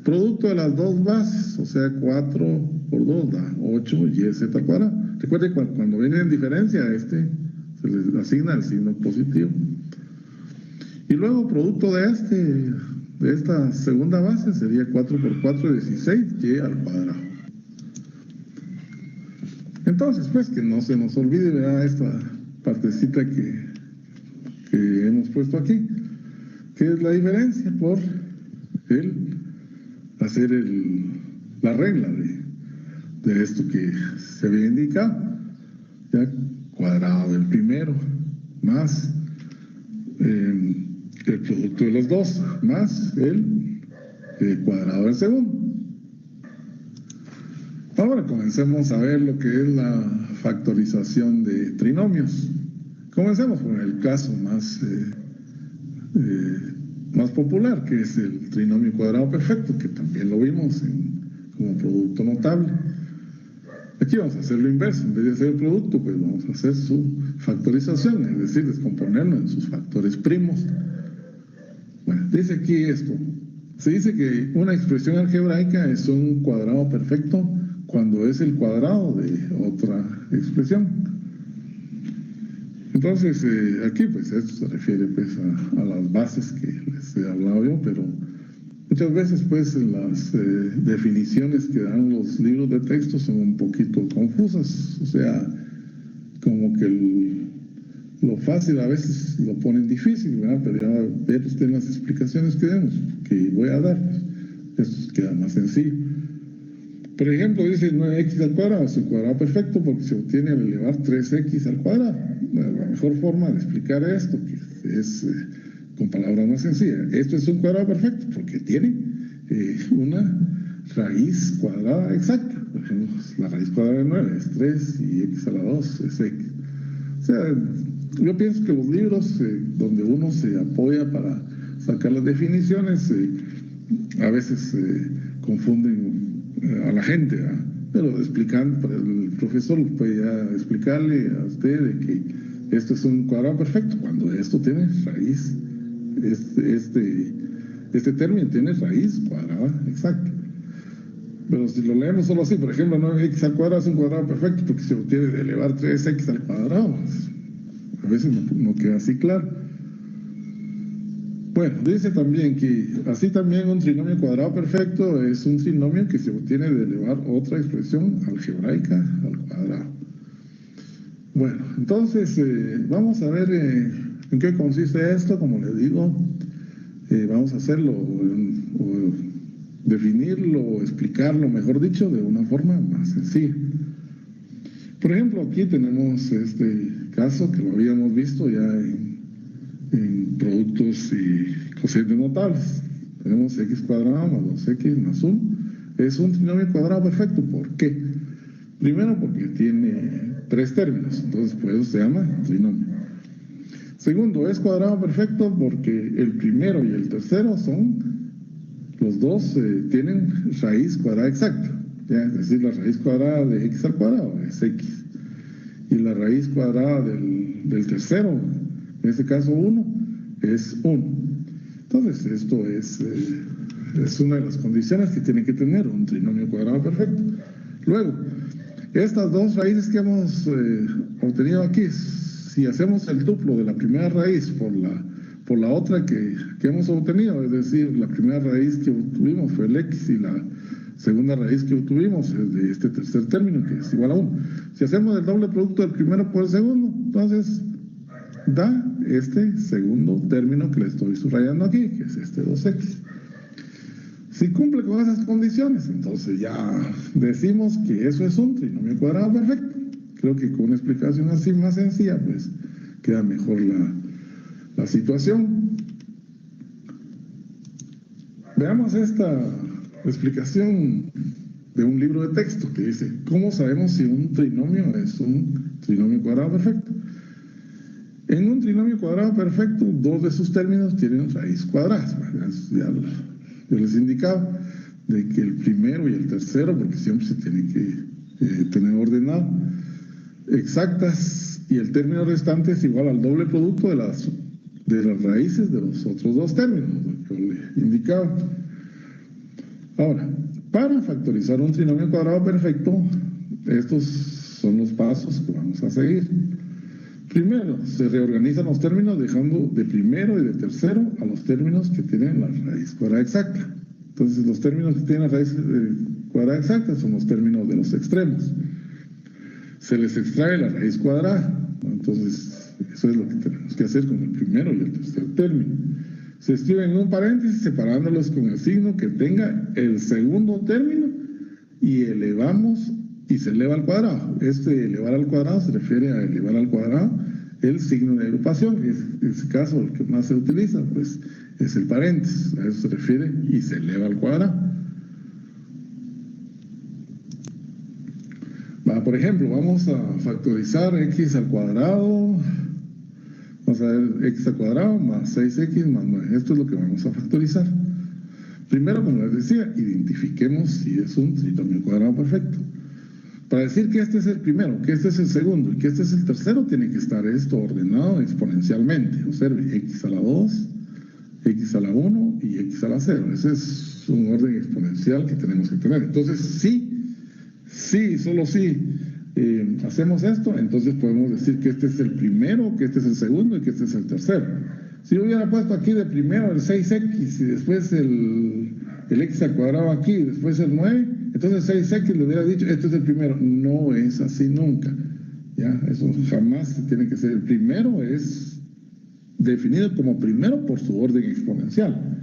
Producto de las dos bases, o sea, 4 por 2 da 8 y z al cuadrado. Recuerden que cuando viene en diferencia se les asigna el signo positivo. Y luego producto de esta segunda base sería 4 por 4, 16 y al cuadrado. Entonces, pues, que no se nos olvide, ¿verdad?, esta partecita que hemos puesto aquí, que es la diferencia por hacer la regla de esto que se había indicado, ya cuadrado del primero más el producto de los dos más el cuadrado del segundo. Ahora comencemos a ver lo que es la factorización de trinomios. Comencemos con el caso más popular, que es el trinomio cuadrado perfecto, que también lo vimos como producto notable. Aquí vamos a hacer lo inverso. En vez de hacer el producto, pues vamos a hacer su factorización, es decir, descomponerlo en sus factores primos. Bueno, dice aquí esto. Se dice que una expresión algebraica es un cuadrado perfecto cuando es el cuadrado de otra expresión. Entonces, aquí pues esto se refiere pues a las bases que les he hablado yo, pero muchas veces pues las definiciones que dan los libros de texto son un poquito confusas, o sea, como que lo fácil a veces lo ponen difícil, ¿verdad? Pero ya ver usted las explicaciones que voy a dar, pues, esto queda más sencillo. Por ejemplo, dice 9x al cuadrado es un cuadrado perfecto porque se obtiene al elevar 3x al cuadrado. bueno, la mejor forma de explicar esto, que es con palabras más sencillas, esto es un cuadrado perfecto porque tiene una raíz cuadrada exacta. Por ejemplo, la raíz cuadrada de 9 es 3 y x a la 2 es x. O sea, yo pienso que los libros donde uno se apoya para sacar las definiciones a veces confunden a la gente, ¿verdad? Pero explicando, el profesor puede ya explicarle a usted de que esto es un cuadrado perfecto cuando esto tiene raíz, este término tiene raíz cuadrada exacta. Pero si lo leemos solo así, por ejemplo, 9x al cuadrado es un cuadrado perfecto porque se obtiene de elevar 3x al cuadrado. A veces no queda así claro. Bueno, dice también que así también un trinomio cuadrado perfecto es un trinomio que se obtiene de elevar otra expresión algebraica al cuadrado. Bueno, entonces vamos a ver en qué consiste esto. Como les digo, vamos a hacerlo o definirlo o explicarlo, mejor dicho, de una forma más sencilla. Por ejemplo, aquí tenemos este caso que lo habíamos visto ya en productos y cocientes notables. Tenemos x cuadrado más 2x más 1. Es un trinomio cuadrado perfecto. ¿Por qué? Primero, porque tiene 3 términos, entonces por eso se llama trinomio. Segundo, es cuadrado perfecto porque el primero y el tercero los dos tienen raíz cuadrada exacta, ¿ya? Es decir, la raíz cuadrada de x al cuadrado es x. Y la raíz cuadrada del tercero, en este caso 1, es 1. Entonces, esto es una de las condiciones que tiene que tener un trinomio cuadrado perfecto. Luego, estas dos raíces que hemos obtenido aquí, si hacemos el duplo de la primera raíz por la otra que hemos obtenido, es decir, la primera raíz que obtuvimos fue el x y la segunda raíz que obtuvimos es de este tercer término, que es igual a 1. Si hacemos el doble producto del primero por el segundo, entonces da este segundo término que le estoy subrayando aquí, que es este 2x. Si cumple con esas condiciones, entonces ya decimos que eso es un trinomio cuadrado perfecto. Creo que con una explicación así más sencilla, pues queda mejor la situación. Veamos esta explicación de un libro de texto que dice: ¿cómo sabemos si un trinomio es un trinomio cuadrado perfecto? En un trinomio cuadrado perfecto, dos de sus términos tienen raíz cuadrada. Ya yo les indicaba de que el primero y el tercero, porque siempre se tiene que tener ordenado, exactas, y el término restante es igual al doble producto de las raíces de los otros dos términos, lo que le indicaba. Ahora, para factorizar un trinomio cuadrado perfecto, estos son los pasos que vamos a seguir. Primero, se reorganizan los términos dejando de primero y de tercero a los términos que tienen la raíz cuadrada exacta. Entonces, los términos que tienen la raíz cuadrada exacta son los términos de los extremos. Se les extrae la raíz cuadrada. Entonces, eso es lo que tenemos que hacer con el primero y el tercer término. Se escribe en un paréntesis separándolos con el signo que tenga el segundo término y elevamos y se eleva al cuadrado. Este elevar al cuadrado se refiere a elevar al cuadrado el signo de agrupación. En este caso, el que más se utiliza, pues, es el paréntesis. A eso se refiere y se eleva al cuadrado. Por ejemplo, vamos a factorizar x al cuadrado. Vamos a ver x al cuadrado más 6x más 9. Esto es lo que vamos a factorizar. Primero, como les decía, identifiquemos si es un trinomio cuadrado perfecto. Para decir que este es el primero, que este es el segundo y que este es el tercero, tiene que estar esto ordenado exponencialmente. Observe, x a la 2, x a la 1 y x a la 0. Ese es un orden exponencial que tenemos que tener. Entonces, solo si hacemos esto, entonces podemos decir que este es el primero, que este es el segundo y que este es el tercero. Si yo hubiera puesto aquí de primero el 6x y después el x al cuadrado aquí y después el 9, entonces 6x le hubiera dicho, este es el primero. No es así nunca. ¿Ya? Eso jamás tiene que ser. El primero es definido como primero por su orden exponencial.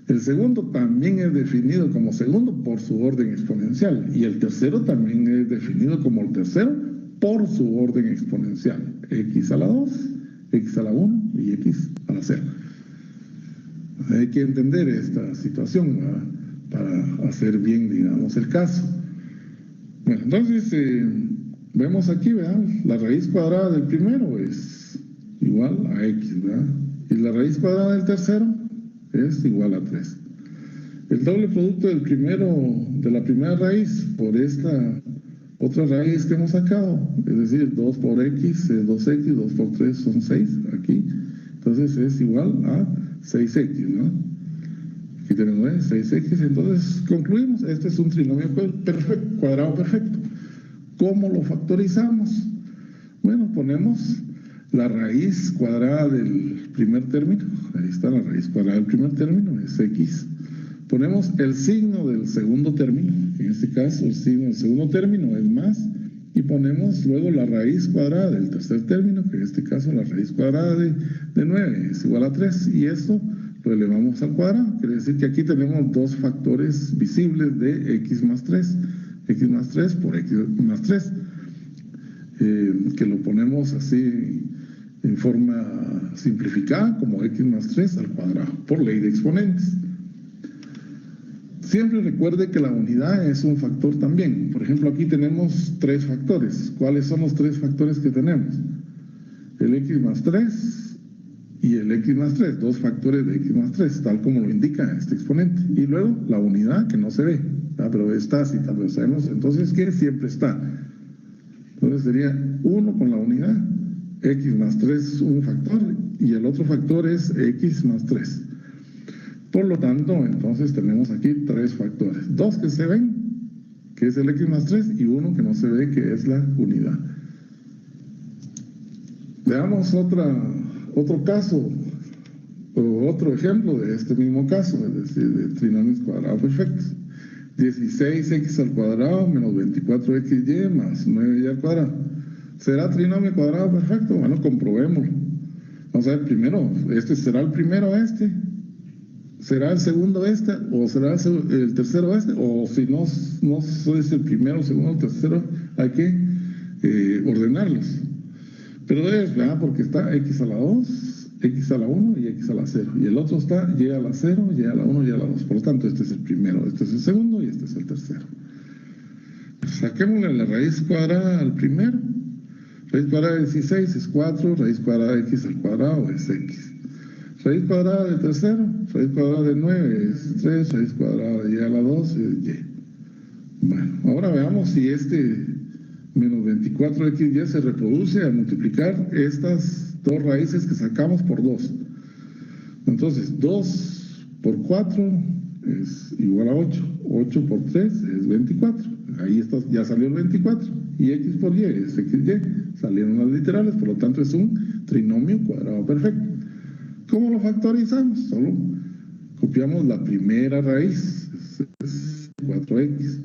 El segundo también es definido como segundo por su orden exponencial. Y el tercero también es definido como el tercero por su orden exponencial. X a la 2, X a la 1 y X a la 0. Hay que entender esta situación, ¿verdad?, para hacer bien, digamos, el caso. Bueno, entonces vemos aquí, ¿verdad?, la raíz cuadrada del primero es igual a X, ¿verdad? Y la raíz cuadrada del tercero es igual a 3. El doble producto del primero, de la primera raíz por esta otra raíz que hemos sacado, es decir, 2 por X es 2X, 2 por 3 son 6 aquí, entonces es igual a 6X, ¿no? Aquí tenemos 6X, entonces concluimos, este es un trinomio perfecto, cuadrado perfecto. ¿Cómo lo factorizamos? Bueno, ponemos la raíz cuadrada del primer término, ahí está la raíz cuadrada del primer término, es X. Ponemos el signo del segundo término, en este caso el signo del segundo término es más, y ponemos luego la raíz cuadrada del tercer término, que en este caso la raíz cuadrada de 9 es igual a 3, y esto lo elevamos al cuadrado. Quiere decir que aquí tenemos dos factores visibles de X más 3 por X más 3, que lo ponemos así en forma simplificada como X más 3 al cuadrado, por ley de exponentes. Siempre recuerde que la unidad es un factor también. Por ejemplo, aquí tenemos 3 factores. ¿Cuáles son los 3 factores que tenemos? El X más 3 y el X más 3, 2 factores de X más 3, tal como lo indica este exponente. Y luego la unidad, que no se ve, ¿verdad?, pero está así, tal vez sabemos. Entonces, ¿qué? Siempre está. Entonces sería 1 con la unidad, X más 3 un factor, y el otro factor es X más 3. Por lo tanto, entonces tenemos aquí 3 factores. 2 que se ven, que es el X más 3, y 1 que no se ve, que es la unidad. Veamos otro caso, o otro ejemplo de este mismo caso, es decir, de trinomios cuadrados perfectos. 16x al cuadrado menos 24xy más 9y al cuadrado. ¿Será trinomio cuadrado perfecto? Bueno, comprobémoslo. Vamos a ver primero, ¿será el primero ¿será el segundo o será el tercero o si no es el primero, segundo o tercero, hay que ordenarlos. Pero es, ¿verdad?, porque está X a la 2, X a la 1 y X a la 0. Y el otro está Y a la 0, Y a la 1, Y a la 2. Por lo tanto, este es el primero, este es el segundo y este es el tercero. Saquémosle la raíz cuadrada al primero. Raíz cuadrada de 16 es 4, raíz cuadrada de X al cuadrado es X. Raíz cuadrada del tercero, raíz cuadrada de 9 es 3, raíz cuadrada de Y a la 2 es Y. Bueno, ahora veamos si este menos 24xy se reproduce al multiplicar estas dos raíces que sacamos por 2. Entonces, 2 por 4 es igual a 8. 8 por 3 es 24. Ahí está, ya salió el 24. Y x por y es xy. Salieron las literales, por lo tanto es un trinomio cuadrado perfecto. ¿Cómo lo factorizamos? Solo copiamos la primera raíz, es 4x.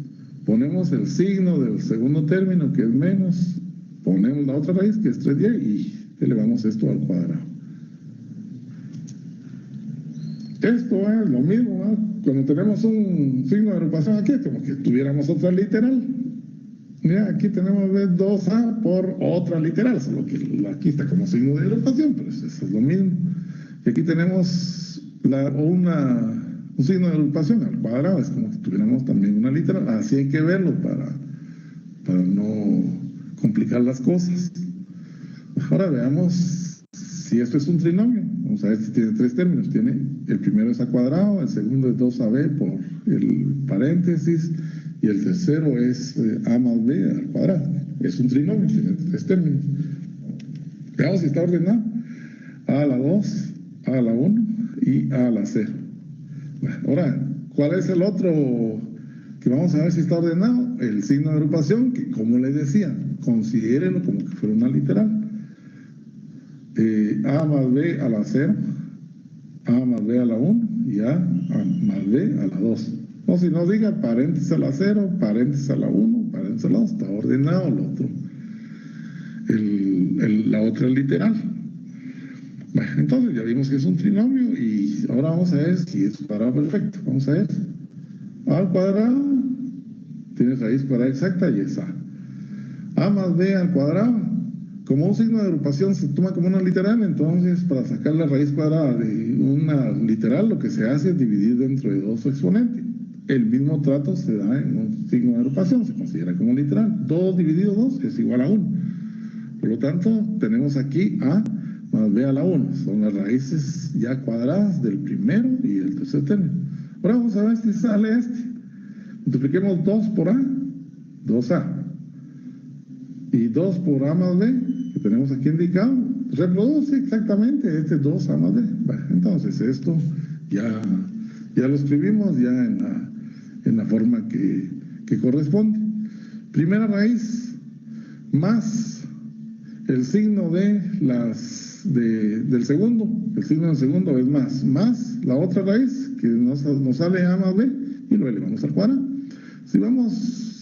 Ponemos el signo del segundo término, que es menos. Ponemos la otra raíz, que es 3y, y elevamos esto al cuadrado. Esto es lo mismo, ¿no? Cuando tenemos un signo de agrupación aquí, es como que tuviéramos otra literal. Mira, aquí tenemos 2a por otra literal, solo que aquí está como signo de agrupación, pero eso es lo mismo. Y aquí tenemos un signo de agrupación al cuadrado, es como si tuviéramos también una literal. Así hay que verlo para no complicar las cosas. Ahora veamos si esto es un trinomio. Vamos a ver si tiene 3 términos. El primero es a cuadrado, el segundo es 2ab por el paréntesis, y el tercero es a más b al cuadrado. Es un trinomio, tiene 3 términos. Veamos si está ordenado. A a la 2, a a la 1 y a a la 0. Bueno, ahora, ¿cuál es el otro que vamos a ver si está ordenado? El signo de agrupación, que como les decía, considérenlo como que fuera una literal. A más b a la 0, a más b a la 1 y a más b a la 2. O si no diga paréntesis a la 0, paréntesis a la 1, paréntesis a la 2, está ordenado el otro. La otra es literal. Bueno, entonces ya vimos que es un trinomio y ahora vamos a ver si es cuadrado perfecto. Vamos a ver. A al cuadrado tiene raíz cuadrada exacta y es a. A más B al cuadrado. Como un signo de agrupación se toma como una literal, entonces para sacar la raíz cuadrada de una literal lo que se hace es dividir dentro de dos su exponente. El mismo trato se da en un signo de agrupación, se considera como literal. 2 dividido 2 es igual a 1. Por lo tanto, tenemos aquí A más B a la 1. Son las raíces ya cuadradas del primero y el tercer término. Ahora vamos a ver si sale este. Multipliquemos 2 por A, 2A. Y 2 por A más B, que tenemos aquí indicado, reproduce exactamente este 2A más B. Bueno, entonces esto ya lo escribimos ya en la forma que corresponde. Primera raíz más el signo del segundo. El signo del segundo es más la otra raíz que nos sale A más B y lo elevamos al cuadrado. Si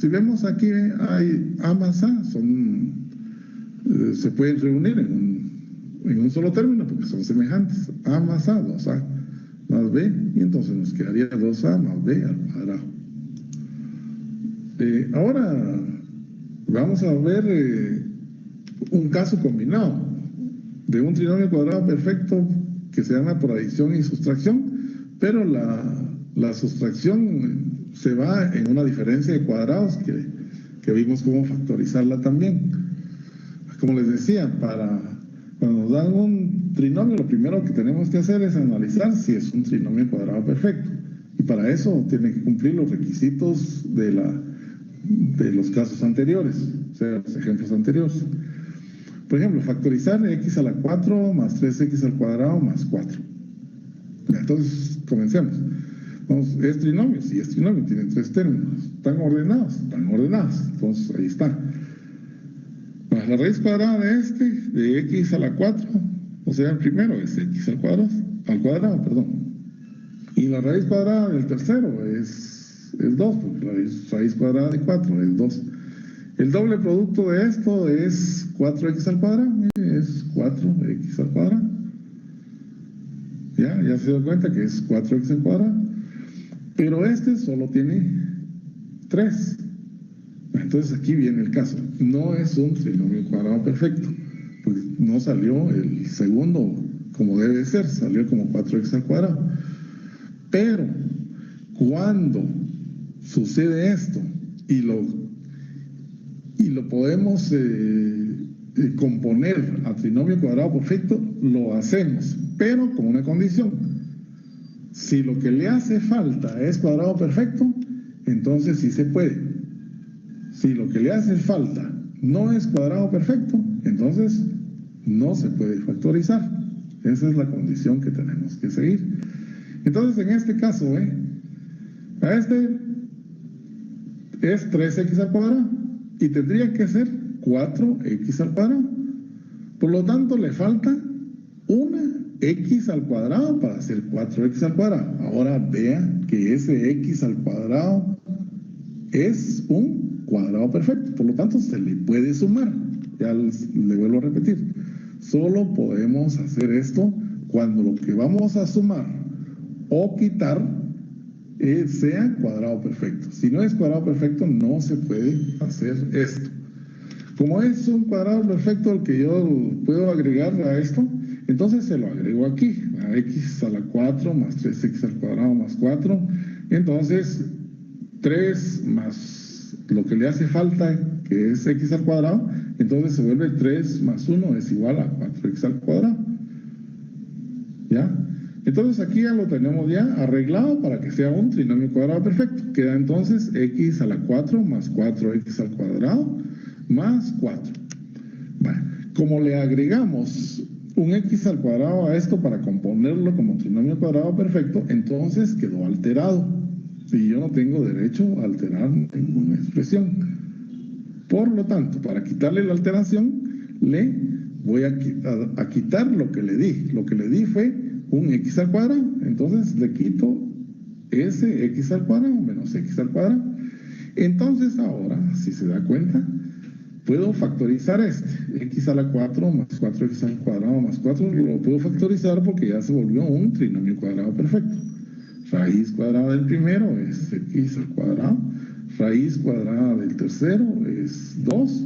vemos aquí hay A más A, se pueden reunir en un solo término porque son semejantes. A más A, 2A más B, y entonces nos quedaría 2A más B al cuadrado. Ahora vamos a ver un caso combinado de un trinomio cuadrado perfecto que se llama por adición y sustracción, pero la sustracción se va en una diferencia de cuadrados que vimos cómo factorizarla también. Como les decía, cuando nos dan un trinomio, lo primero que tenemos que hacer es analizar si es un trinomio cuadrado perfecto. Y para eso tiene que cumplir los requisitos de los casos anteriores, o sea, los ejemplos anteriores. Por ejemplo, factorizar x a la 4 más 3x al cuadrado más 4. Entonces, comencemos. Es trinomio, sí es trinomio, tiene 3 términos. ¿Están ordenados? Están ordenados. Entonces, ahí está. La raíz cuadrada de x a la 4, o sea, el primero es x al cuadrado, Y la raíz cuadrada del tercero es 2, porque la raíz cuadrada de 4 es 2. El doble producto de esto es 4x al cuadrado, es 4x al cuadrado. Ya se dio cuenta que es 4x al cuadrado. Pero solo tiene 3. Entonces aquí viene el caso. No es un trinomio cuadrado perfecto, porque no salió el segundo como debe ser, salió como 4x al cuadrado. Pero cuando sucede esto y lo podemos componer a trinomio cuadrado perfecto, lo hacemos, pero con una condición. Si lo que le hace falta es cuadrado perfecto, entonces sí se puede. Si lo que le hace falta no es cuadrado perfecto, entonces no se puede factorizar. Esa es la condición que tenemos que seguir. Entonces, en este caso, a este es 3x al cuadrado y tendría que ser 4x al cuadrado. Por lo tanto, le falta una x al cuadrado para hacer 4x al cuadrado. Ahora vean que ese x al cuadrado es un cuadrado perfecto, por lo tanto se le puede sumar. Ya le vuelvo a repetir, solo podemos hacer esto cuando lo que vamos a sumar o quitar sea cuadrado perfecto. Si no es cuadrado perfecto, no se puede hacer esto. Como es un cuadrado perfecto el que yo puedo agregar a esto, entonces se lo agrego aquí, a x a la 4 más 3x al cuadrado más 4. Entonces, 3 más lo que le hace falta, que es x al cuadrado, entonces se vuelve 3 más 1 es igual a 4x al cuadrado. ¿Ya? Entonces aquí ya lo tenemos ya arreglado para que sea un trinomio cuadrado perfecto. Queda entonces x a la 4 más 4x al cuadrado más 4. Bueno, como le agregamos un x al cuadrado a esto para componerlo como trinomio cuadrado perfecto, entonces quedó alterado. Y yo no tengo derecho a alterar ninguna expresión. Por lo tanto, para quitarle la alteración, le voy a quitar lo que le di. Lo que le di fue un x al cuadrado. Entonces le quito ese x al cuadrado menos x al cuadrado. Entonces ahora, si se da cuenta, puedo factorizar x a la 4 más 4x al cuadrado más 4. Lo puedo factorizar porque ya se volvió un trinomio cuadrado perfecto. Raíz cuadrada del primero es x al cuadrado. Raíz cuadrada del tercero es 2.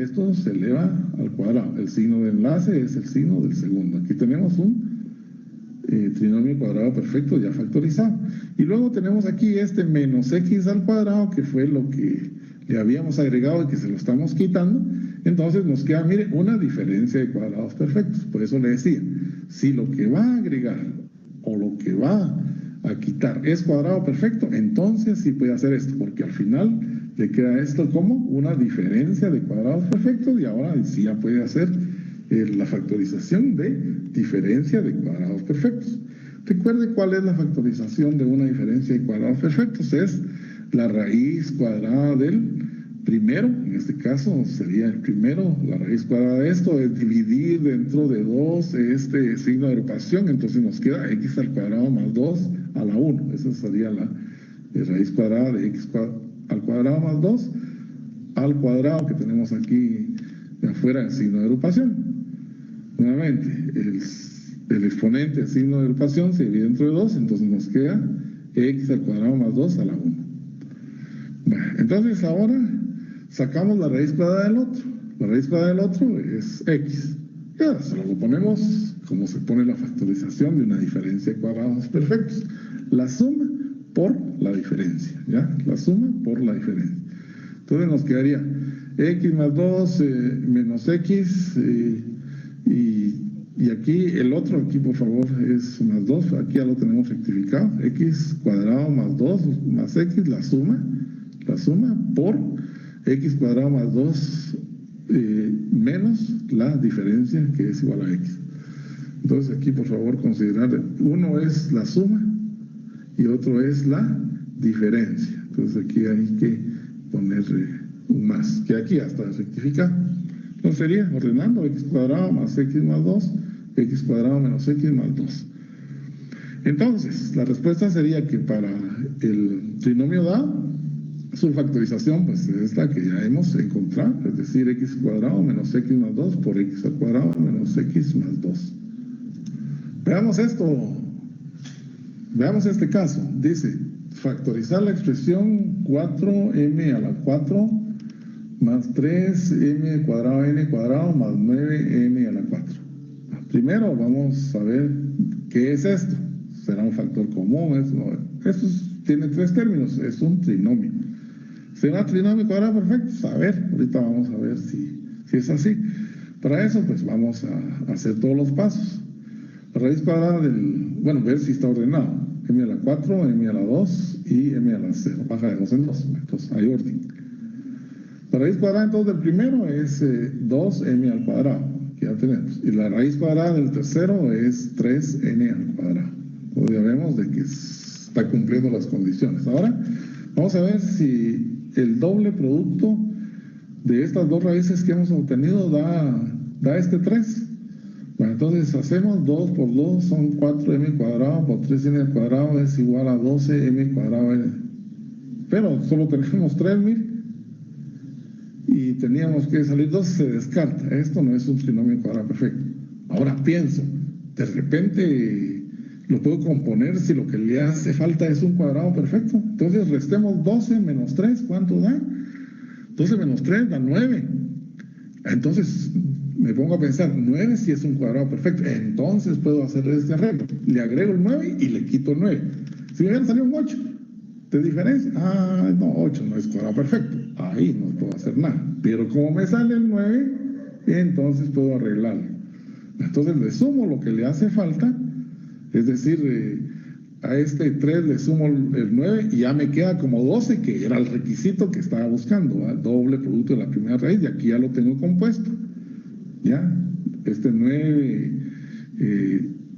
esto se eleva al cuadrado. El signo de enlace es el signo del segundo. Aquí tenemos un trinomio cuadrado perfecto ya factorizado. Y luego tenemos aquí este menos x al cuadrado, que fue lo que le habíamos agregado y que se lo estamos quitando. Entonces nos queda, mire, una diferencia de cuadrados perfectos. Por eso le decía, si lo que va a agregar o lo que va a quitar es cuadrado perfecto, entonces sí puede hacer esto, porque al final le queda esto como una diferencia de cuadrados perfectos y ahora sí ya puede hacer la factorización de diferencia de cuadrados perfectos. Recuerde cuál es la factorización de una diferencia de cuadrados perfectos. Es la raíz cuadrada del primero, en este caso sería el primero, la raíz cuadrada de esto es dividir dentro de 2 este signo de agrupación, entonces nos queda x al cuadrado más 2 a la 1. Esa sería la raíz cuadrada de x al cuadrado más 2 al cuadrado que tenemos aquí de afuera del signo de agrupación. Nuevamente, el exponente del signo de agrupación se divide dentro de 2, entonces nos queda x al cuadrado más 2 a la 1. Bueno, entonces ahora sacamos la raíz cuadrada del otro. La raíz cuadrada del otro es x. Y ahora se lo ponemos como se pone la factorización de una diferencia de cuadrados perfectos. La suma por la diferencia, ¿ya? La suma por la diferencia. Entonces nos quedaría x más 2 menos x y aquí el otro, aquí por favor es más 2, aquí ya lo tenemos rectificado, x cuadrado más 2 más x, la suma por x cuadrado más 2 menos la diferencia que es igual a x. Entonces aquí por favor considerar, uno es la suma y otro es la diferencia. Entonces aquí hay que poner un más, que aquí ya está rectificado. Entonces sería ordenando x cuadrado más x más 2, x cuadrado menos x más 2. Entonces, la respuesta sería que para el trinomio dado, su factorización pues es esta que ya hemos encontrado, es decir, x cuadrado menos x más 2 por x al cuadrado menos x más 2. Veamos esto. Veamos este caso. Dice, factorizar la expresión 4m a la 4 más 3m cuadrado n cuadrado más 9m a la 4. Primero vamos a ver qué es esto. Será un factor común. Esto tiene 3 términos. Es un trinomio. ¿Será trinomio cuadrado perfecto? A ver, ahorita vamos a ver si es así. Para eso pues vamos a hacer todos los pasos. La raíz cuadrada ver si está ordenado. M a la 4, M a la 2 y M a la 0. Baja de 2 en 2. Entonces hay orden. La raíz cuadrada entonces del primero es 2m al cuadrado, que ya tenemos. Y la raíz cuadrada del tercero es 3n al cuadrado. Entonces ya vemos de que está cumpliendo las condiciones. Ahora vamos a ver si el doble producto de estas dos raíces que hemos obtenido da este 3. Bueno, entonces hacemos 2 por 2 son 4m cuadrado por 3n al cuadrado es igual a 12m cuadrado n. Pero solo tenemos 3, mire. Y teníamos que salir 2, se descarta. Esto no es un trinomio cuadrado perfecto. Ahora pienso, de repente lo puedo componer si lo que le hace falta es un cuadrado perfecto. Entonces restemos 12 menos 3, ¿cuánto da? 12 menos 3 da 9. Entonces me pongo a pensar, 9 si es un cuadrado perfecto. Entonces puedo hacer este arreglo. Le agrego el 9 y le quito el 9. Si me hubiera salido un 8 de diferencia, no, 8 no es cuadrado perfecto. Ahí no puedo hacer nada. Pero como me sale el 9, entonces puedo arreglarlo. Entonces le sumo lo que le hace falta, es decir, a este 3 le sumo el 9 y ya me queda como 12, que era el requisito que estaba buscando, ¿verdad? Doble producto de la primera raíz, y aquí ya lo tengo compuesto. ¿Ya? Este 9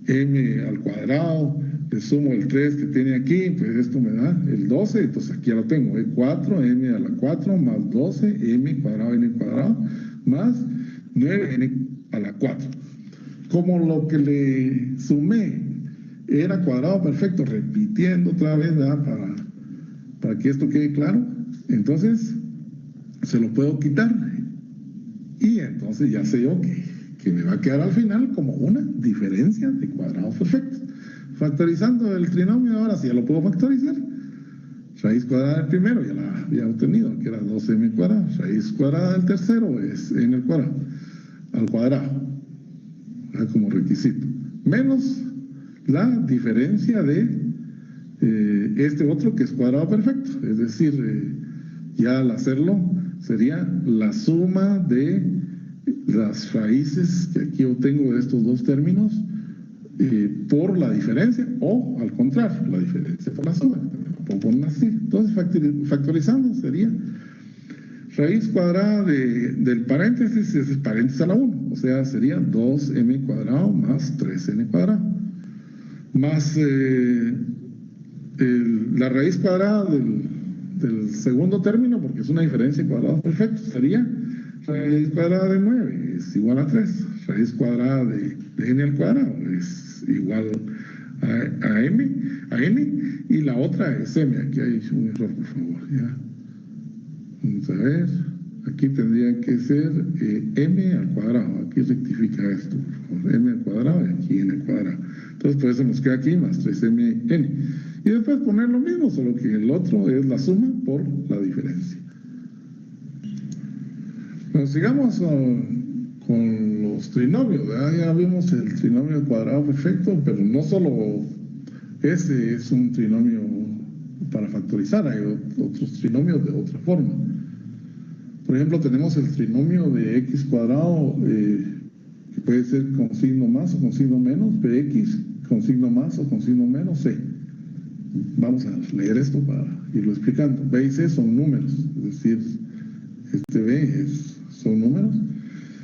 m al cuadrado, le sumo el 3 que tiene aquí, pues esto me da el 12, entonces aquí ya lo tengo, 4m a la 4 más 12m cuadrado n cuadrado más 9n a la 4. Como lo que le sumé era cuadrado perfecto, repitiendo otra vez, ¿verdad? Para que esto quede claro, entonces se lo puedo quitar y entonces ya sé yo que me va a quedar al final como una diferencia de cuadrados perfectos. Factorizando el trinomio, ahora sí ya lo puedo factorizar. Raíz cuadrada del primero, ya la había obtenido, que era 2m cuadrado. Raíz cuadrada del tercero es n al cuadrado, como requisito. Menos la diferencia de este otro que es cuadrado perfecto. Es decir, ya al hacerlo sería la suma de las raíces que aquí obtengo de estos dos términos por la diferencia, o al contrario, la diferencia por la suma. Puedo poner así. Entonces, factorizando sería raíz cuadrada del paréntesis, es el paréntesis a la 1, o sea, sería 2m cuadrado más 3n cuadrado, más la raíz cuadrada del segundo término, porque es una diferencia de cuadrados perfectos, sería raíz cuadrada de 9 es igual a 3, raíz cuadrada de n al cuadrado es igual a n, y la otra es m. Aquí hay un error, por favor, ¿ya? Vamos a ver, aquí tendría que ser m al cuadrado, aquí rectifica esto, por favor, m al cuadrado y aquí n al cuadrado. Entonces, por eso nos queda aquí más 3mn. Y después poner lo mismo, solo que el otro es la suma por la diferencia. Bueno, sigamos con los trinomios, ¿verdad? Ya vimos el trinomio cuadrado perfecto, pero no solo ese es un trinomio para factorizar, hay otros trinomios de otra forma. Por ejemplo, tenemos el trinomio de x cuadrado, que puede ser con signo más o con signo menos, bx con signo más o con signo menos c. Vamos a leer esto para irlo explicando. B y c son números, es decir, este b son números.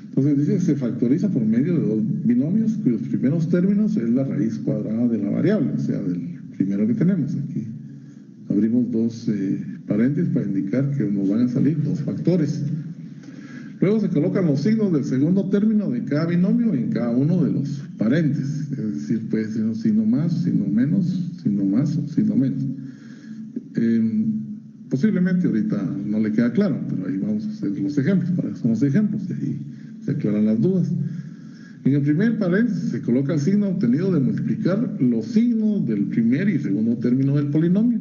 Entonces dice, se factoriza por medio de dos binomios cuyos primeros términos es la raíz cuadrada de la variable, o sea, del primero que tenemos aquí. Abrimos dos paréntesis para indicar que nos van a salir dos factores. Luego se colocan los signos del segundo término de cada binomio en cada uno de los paréntesis. Es decir, puede ser un signo más, signo menos, signo más o signo menos. Posiblemente ahorita no le queda claro, pero ahí vamos a hacer los ejemplos. Para eso son los ejemplos y ahí se aclaran las dudas. En el primer paréntesis se coloca el signo obtenido de multiplicar los signos del primer y segundo término del polinomio.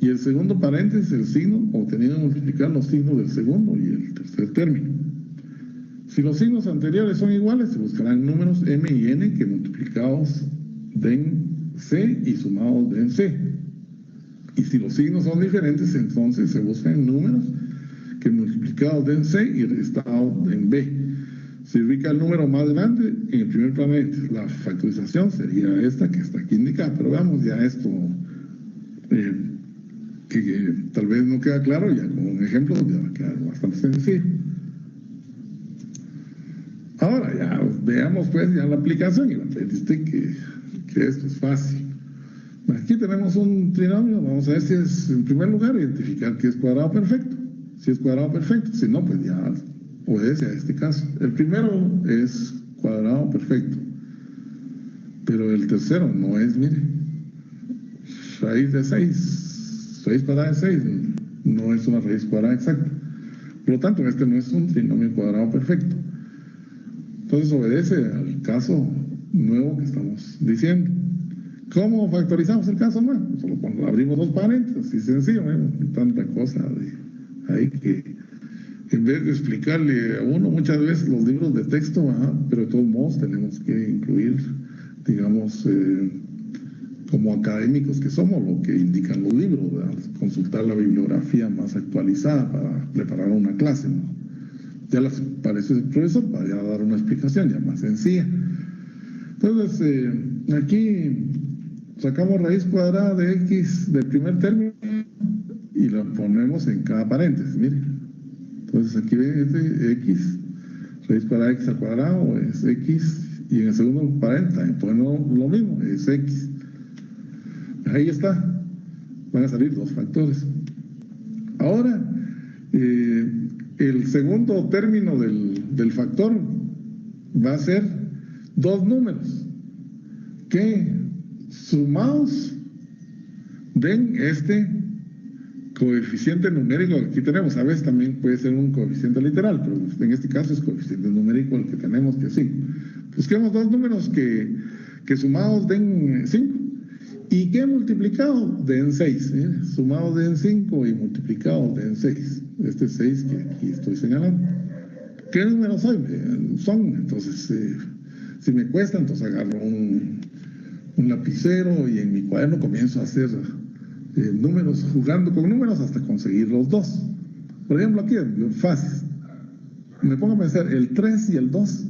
Y el segundo paréntesis, el signo obtenido de multiplicar los signos del segundo y el tercer término. Si los signos anteriores son iguales, se buscarán números m y n que multiplicados den c y sumados den c. Y si los signos son diferentes, entonces se buscan números que multiplicados den c y restados den b. Se ubica el número más grande en el primer paréntesis. La factorización sería esta que está aquí indicada, pero veamos ya esto que tal vez no queda claro, ya con un ejemplo ya va a quedar bastante sencillo. Ahora ya veamos pues ya la aplicación y aprendiste que esto es fácil. Aquí tenemos un trinomio, vamos a ver si es, en primer lugar, identificar que es cuadrado perfecto. Si es cuadrado perfecto, si no, pues ya obedece a este caso. El primero es cuadrado perfecto, pero el tercero no es, mire, raíz de 6. Raíz cuadrada de 6 no es una raíz cuadrada exacta. Por lo tanto, este no es un trinomio cuadrado perfecto. Entonces obedece al caso nuevo que estamos diciendo. ¿Cómo factorizamos el caso nuevo? Solo cuando abrimos dos paréntesis, así sencillo, ¿no? Hay tanta cosa ahí que en vez de explicarle a uno muchas veces los libros de texto, pero de todos modos tenemos que incluir, digamos, como académicos que somos, lo que indican los libros, ¿verdad? Consultar la bibliografía más actualizada para preparar una clase, ¿no? Ya les parece el profesor para ya dar una explicación ya más sencilla. Entonces, aquí sacamos raíz cuadrada de x del primer término y la ponemos en cada paréntesis, miren. Entonces aquí ven este x, raíz cuadrada de x al cuadrado es x, y en el segundo paréntesis ponemos lo mismo, es x. Ahí está, van a salir dos factores. Ahora, el segundo término del factor va a ser dos números que sumados den este coeficiente numérico que aquí tenemos. A veces también puede ser un coeficiente literal, pero en este caso es coeficiente numérico el que tenemos, que es 5. Busquemos dos números que sumados den 5. ¿Y qué he multiplicado? De en 6, sumado de en 5 y multiplicado de en 6. Este 6 que aquí estoy señalando. ¿Qué números son? Entonces, si me cuesta, entonces agarro un lapicero y en mi cuaderno comienzo a hacer números, jugando con números hasta conseguir los 2. Por ejemplo, aquí es fácil. Me pongo a pensar, el 3 y el 2.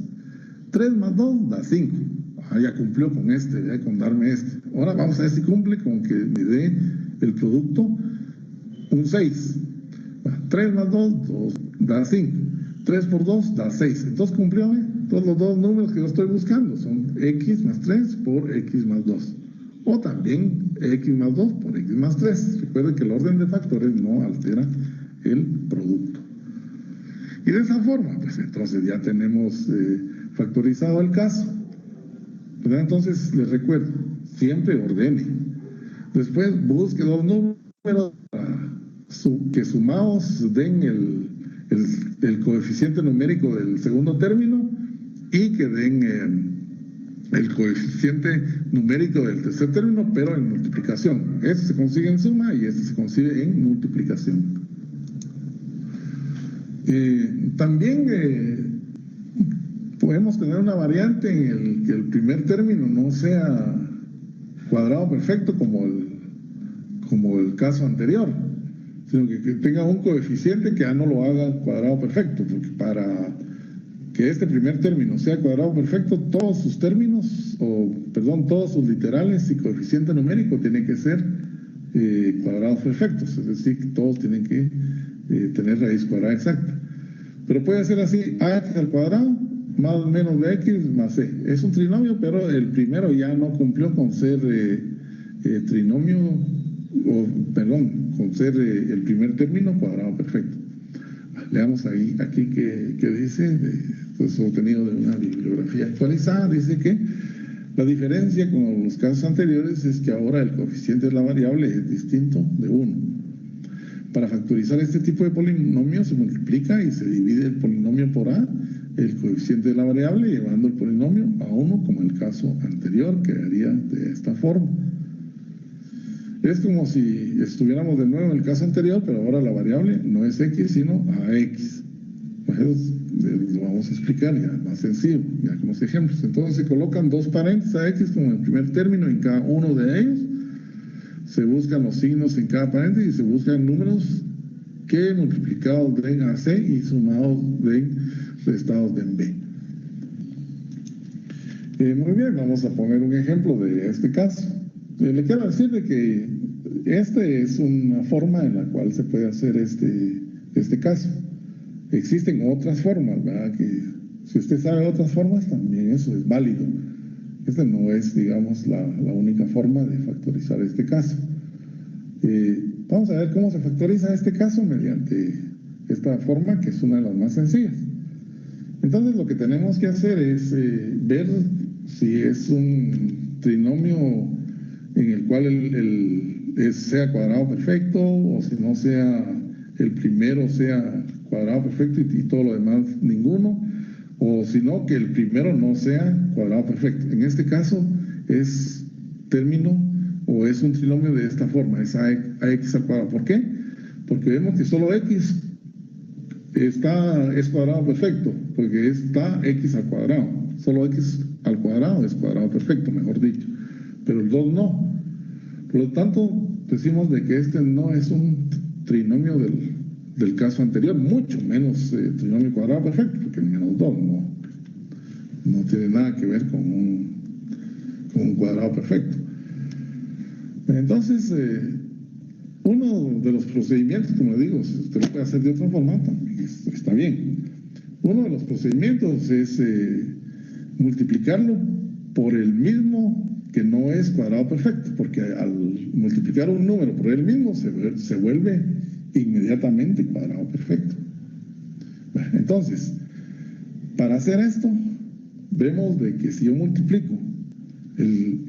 3 más 2 da 5. Ya cumplió con este, con darme este. Ahora vamos a ver si cumple con que me dé el producto un 6. 3 más 2 da 5. 3 por 2 da 6. Entonces cumplió. Todos los dos números que yo estoy buscando son x más 3 por x más 2. O también x más 2 por x más 3. Recuerden que el orden de factores no altera el producto. Y de esa forma, pues entonces ya tenemos factorizado el caso. ¿Verdad? Entonces les recuerdo, siempre ordene. Después busque dos números que sumados den el coeficiente numérico del segundo término y que den el coeficiente numérico del tercer término, pero en multiplicación. Este se consigue en suma y este se consigue en multiplicación. También podemos tener una variante en el que el primer término no sea cuadrado perfecto como el caso anterior, sino que tenga un coeficiente que ya no lo haga cuadrado perfecto, porque para que este primer término sea cuadrado perfecto, todos sus términos, todos sus literales y coeficiente numérico tienen que ser cuadrados perfectos, es decir, que todos tienen que tener raíz cuadrada exacta. Pero puede ser así, ax al cuadrado más o menos de x más c. Es un trinomio, pero el primero ya no cumplió con ser trinomio, con ser el primer término cuadrado perfecto. Leamos aquí que dice, pues obtenido de una bibliografía actualizada, dice que la diferencia con los casos anteriores es que ahora el coeficiente de la variable es distinto de 1. Para factorizar este tipo de polinomio se multiplica y se divide el polinomio por a, el coeficiente de la variable, llevando el polinomio a 1, como el caso anterior, quedaría de esta forma. Es como si estuviéramos de nuevo en el caso anterior, pero ahora la variable no es x, sino ax. Pues lo vamos a explicar ya más sencillo, ya con los ejemplos. Entonces se colocan dos paréntesis a x como el primer término en cada uno de ellos. Se buscan los signos en cada paréntesis y se buscan números que multiplicados den a c y sumados den restados den b. Muy bien, vamos a poner un ejemplo de este caso. Le quiero decir de que este es una forma en la cual se puede hacer este caso. Existen otras formas, ¿verdad? Que si usted sabe otras formas, también eso es válido. Esta no es, digamos, la única forma de factorizar este caso. Vamos a ver cómo se factoriza este caso mediante esta forma, que es una de las más sencillas. Entonces, lo que tenemos que hacer es ver si es un trinomio en el cual sea cuadrado perfecto, o si no sea el primero sea cuadrado perfecto y todo lo demás ninguno, o si no, que el primero no sea cuadrado perfecto. En este caso es término o es un trinomio de esta forma, es ax al cuadrado. ¿Por qué? Porque vemos que solo x es cuadrado perfecto, porque está x al cuadrado. Solo x al cuadrado es cuadrado perfecto, mejor dicho, pero el 2 no. Por lo tanto, decimos de que este no es un trinomio del caso anterior, mucho menos trinomio cuadrado perfecto, porque el menos 2 no tiene nada que ver con un cuadrado perfecto. Entonces, uno de los procedimientos, como digo, si usted lo puede hacer de otra forma, también está bien. Uno de los procedimientos es multiplicarlo por el mismo que no es cuadrado perfecto, porque al multiplicar un número por él mismo se vuelve inmediatamente cuadrado perfecto. Bueno, entonces, para hacer esto, vemos de que si yo multiplico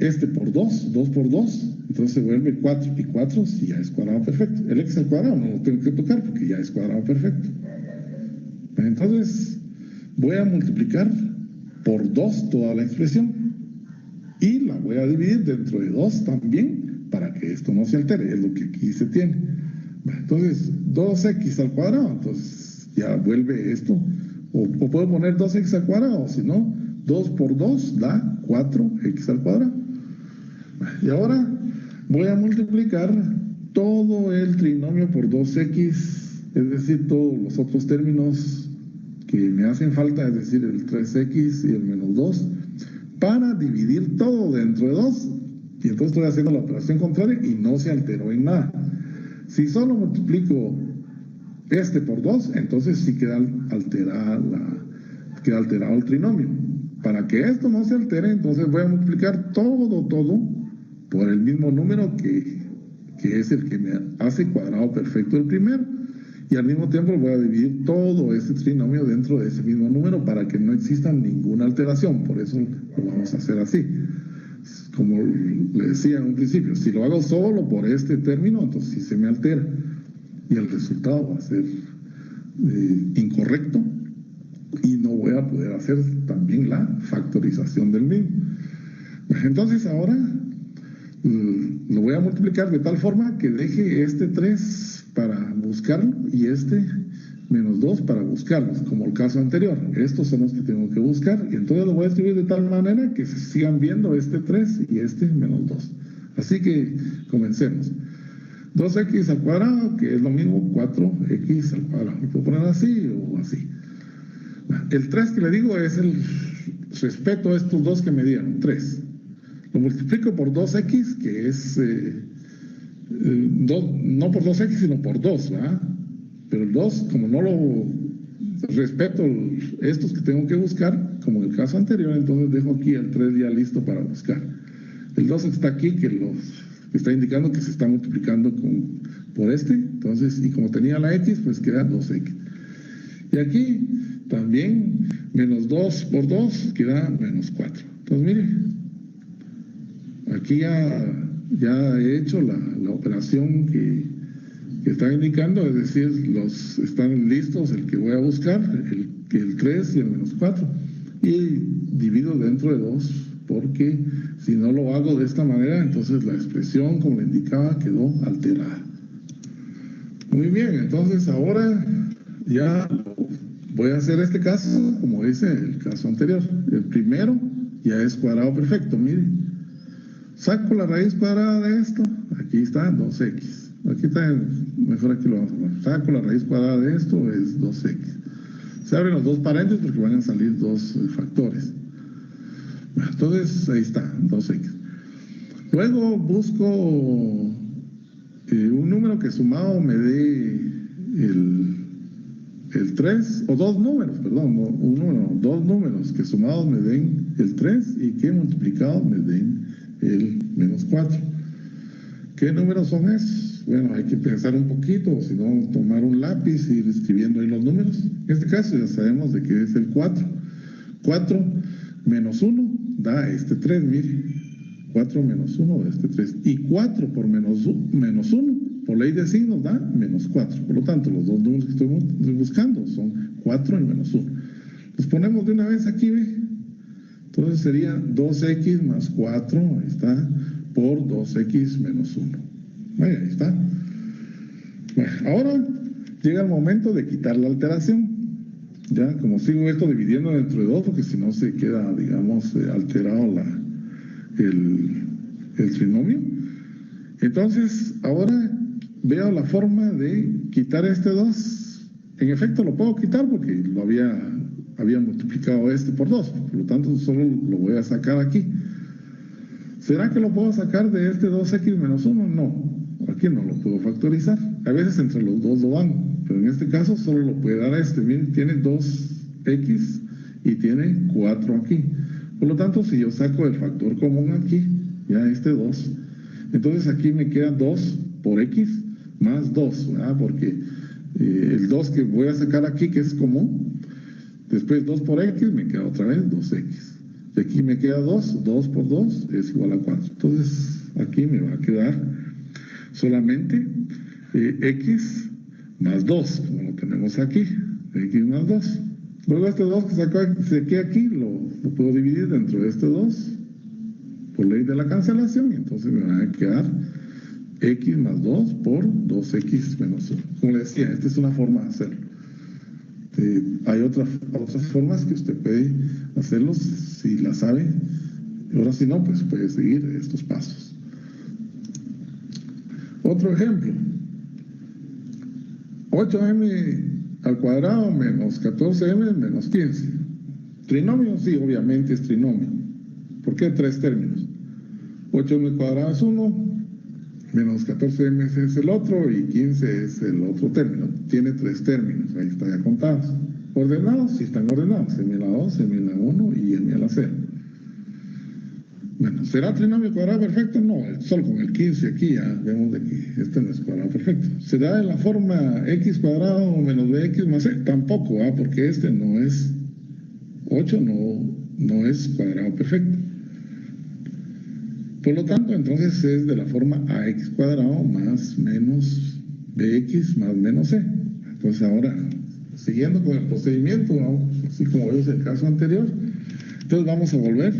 este por 2 por 2, entonces se vuelve 4, y 4 si ya es cuadrado perfecto. El x al cuadrado no lo tengo que tocar porque ya es cuadrado perfecto. Entonces, voy a multiplicar por 2 toda la expresión y la voy voy a dividir dentro de 2 también para que esto no se altere, es lo que aquí se tiene. Entonces, 2x al cuadrado, entonces ya vuelve esto, o puedo poner 2x al cuadrado, o si no, 2 por 2 da 4x al cuadrado. Y ahora voy a multiplicar todo el trinomio por 2x, es decir, todos los otros términos que me hacen falta, es decir, el 3x y el menos 2, para dividir todo dentro de 2. Y entonces estoy haciendo la operación contraria y no se alteró en nada. Si solo multiplico este por 2, entonces sí queda alterado el trinomio. Para que esto no se altere, entonces voy a multiplicar todo por el mismo número que es el que me hace cuadrado perfecto el primero. Y al mismo tiempo voy a dividir todo este trinomio dentro de ese mismo número para que no exista ninguna alteración. Por eso lo vamos a hacer así. Como le decía en un principio, si lo hago solo por este término, entonces sí se me altera. Y el resultado va a ser incorrecto. Y no voy a poder hacer también la factorización del mismo. Entonces ahora lo voy a multiplicar de tal forma que deje este 3 para buscarlo y este menos 2 para buscarlos, como el caso anterior. Estos son los que tengo que buscar y entonces lo voy a escribir de tal manera que se sigan viendo este 3 y este menos 2. Así que comencemos. 2x al cuadrado, que es lo mismo 4x al cuadrado. Lo puedo poner así o así. El 3 que le digo es el respeto a estos dos que me dieron, 3. Lo multiplico por 2x, que es, no por 2x, sino por 2, ¿verdad? Pero el 2, como no lo respeto estos que tengo que buscar, como en el caso anterior, entonces dejo aquí el 3 ya listo para buscar. El 2 está aquí, que está indicando que se está multiplicando por este, entonces, y como tenía la x, pues queda 2x. Y aquí también menos 2 por 2 queda menos 4. Entonces, mire, aquí ya he hecho la operación que está indicando, es decir, están listos el que voy a buscar, el 3 y el menos 4. Y divido dentro de 2, porque si no lo hago de esta manera, entonces la expresión, como le indicaba, quedó alterada. Muy bien, entonces ahora ya voy a hacer este caso, como dice el caso anterior. El primero ya es cuadrado perfecto, mire. Saco la raíz cuadrada de esto, aquí está 2x. Aquí está, mejor aquí lo vamos a poner. Saco la raíz cuadrada de esto, es 2x. Se abren los dos paréntesis porque van a salir dos factores. Bueno, entonces, ahí está, 2x. Luego busco un número que sumado me dé el 3, o dos números, perdón, dos números que sumados me den el 3 y que multiplicados me den el menos 4. ¿Qué números son esos? Bueno, hay que pensar un poquito, o si no, tomar un lápiz y ir escribiendo ahí los números. En este caso ya sabemos de qué es el 4. 4 menos 1 da este 3, mire. 4 menos 1 da este 3. Y 4 por menos 1, por ley de signos, da menos 4. Por lo tanto, los dos números que estoy buscando son 4 y menos 1. Los ponemos de una vez aquí, ¿ve? Entonces sería 2x más 4, ahí está, por 2x menos 1. Vaya, ahí está. Bueno, ahora llega el momento de quitar la alteración. Ya, como sigo esto dividiendo dentro de 2, porque si no se queda, digamos, alterado el trinomio. Entonces, ahora veo la forma de quitar este 2. En efecto, lo puedo quitar porque lo había multiplicado este por 2. Por lo tanto, solo lo voy a sacar aquí. ¿Será que lo puedo sacar de este 2x menos 1? No. Aquí no lo puedo factorizar. A veces entre los dos lo hago, pero en este caso solo lo puede dar a este. Miren, tiene 2x y tiene 4 aquí. Por lo tanto, si yo saco el factor común aquí, ya este 2, entonces aquí me queda 2 por x más 2, ¿verdad? Porque el 2 que voy a sacar aquí, que es común, después 2 por x me queda otra vez 2x. De aquí me queda 2, 2 por 2 es igual a 4. Entonces aquí me va a quedar solamente x más 2, como lo tenemos aquí, x más 2. Luego este 2 que saqué aquí lo puedo dividir dentro de este 2 por ley de la cancelación, y entonces me va a quedar x más 2 por 2x menos 1. Como le decía, esta es una forma de hacerlo. Hay otras formas que usted puede hacerlo si la sabe. Ahora si no, pues puede seguir estos pasos. Otro ejemplo. 8m al cuadrado menos 14m menos 15. ¿Trinomio? Sí, obviamente es trinomio. ¿Por qué 3 términos? 8m cuadrado es 1, menos 14m es el otro y 15 es el otro término. Tiene 3 términos, ahí está ya contados. ¿Ordenados? Sí están ordenados. M a la 2, M a la 1 y M a la 0. Bueno, ¿será trinomio cuadrado perfecto? No, solo con el 15 aquí ya vemos de que este no es cuadrado perfecto. ¿Será de la forma x cuadrado menos bx más c? Tampoco, porque este no es 8, no es cuadrado perfecto. Por lo tanto, entonces es de la forma ax cuadrado más menos bx más menos c. Entonces ahora, siguiendo con el procedimiento, ¿no? Así como es el caso anterior, entonces vamos a volver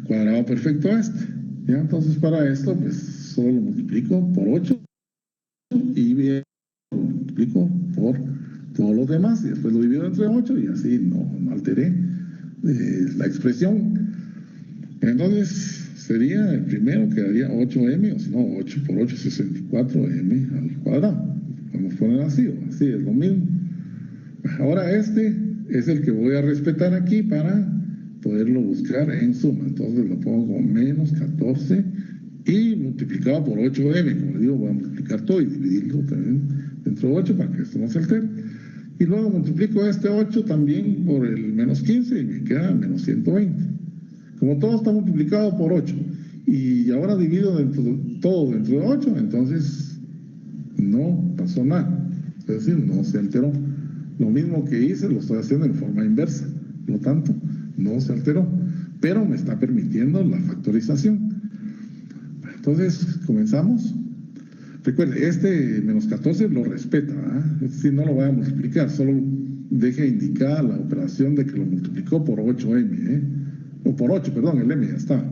cuadrado perfecto a este. ¿Ya? Entonces para esto, pues solo lo multiplico por 8 y bien, lo multiplico por todos los demás y después lo divido entre 8 y así no alteré la expresión. Entonces sería el primero, quedaría 8m, o si no, 8 por 8, 64m al cuadrado. Vamos a poner así, o así es lo mismo. Ahora este es el que voy a respetar aquí para poderlo buscar en suma. Entonces lo pongo como menos 14 y multiplicado por 8m. Como le digo, voy a multiplicar todo y dividirlo también dentro de 8 para que esto no se altere. Y luego multiplico este 8 también por el menos 15 y me queda menos 120. Como todo está multiplicado por 8 y ahora divido todo dentro de 8, entonces no pasó nada. Es decir, no se alteró. Lo mismo que hice lo estoy haciendo en forma inversa. Por lo tanto, no se alteró. Pero me está permitiendo la factorización. Entonces, comenzamos. Recuerde, este menos 14 lo respeta. Es decir, no lo voy a multiplicar. Solo deje indicada la operación de que lo multiplicó por 8m. O por 8, perdón, el m ya está.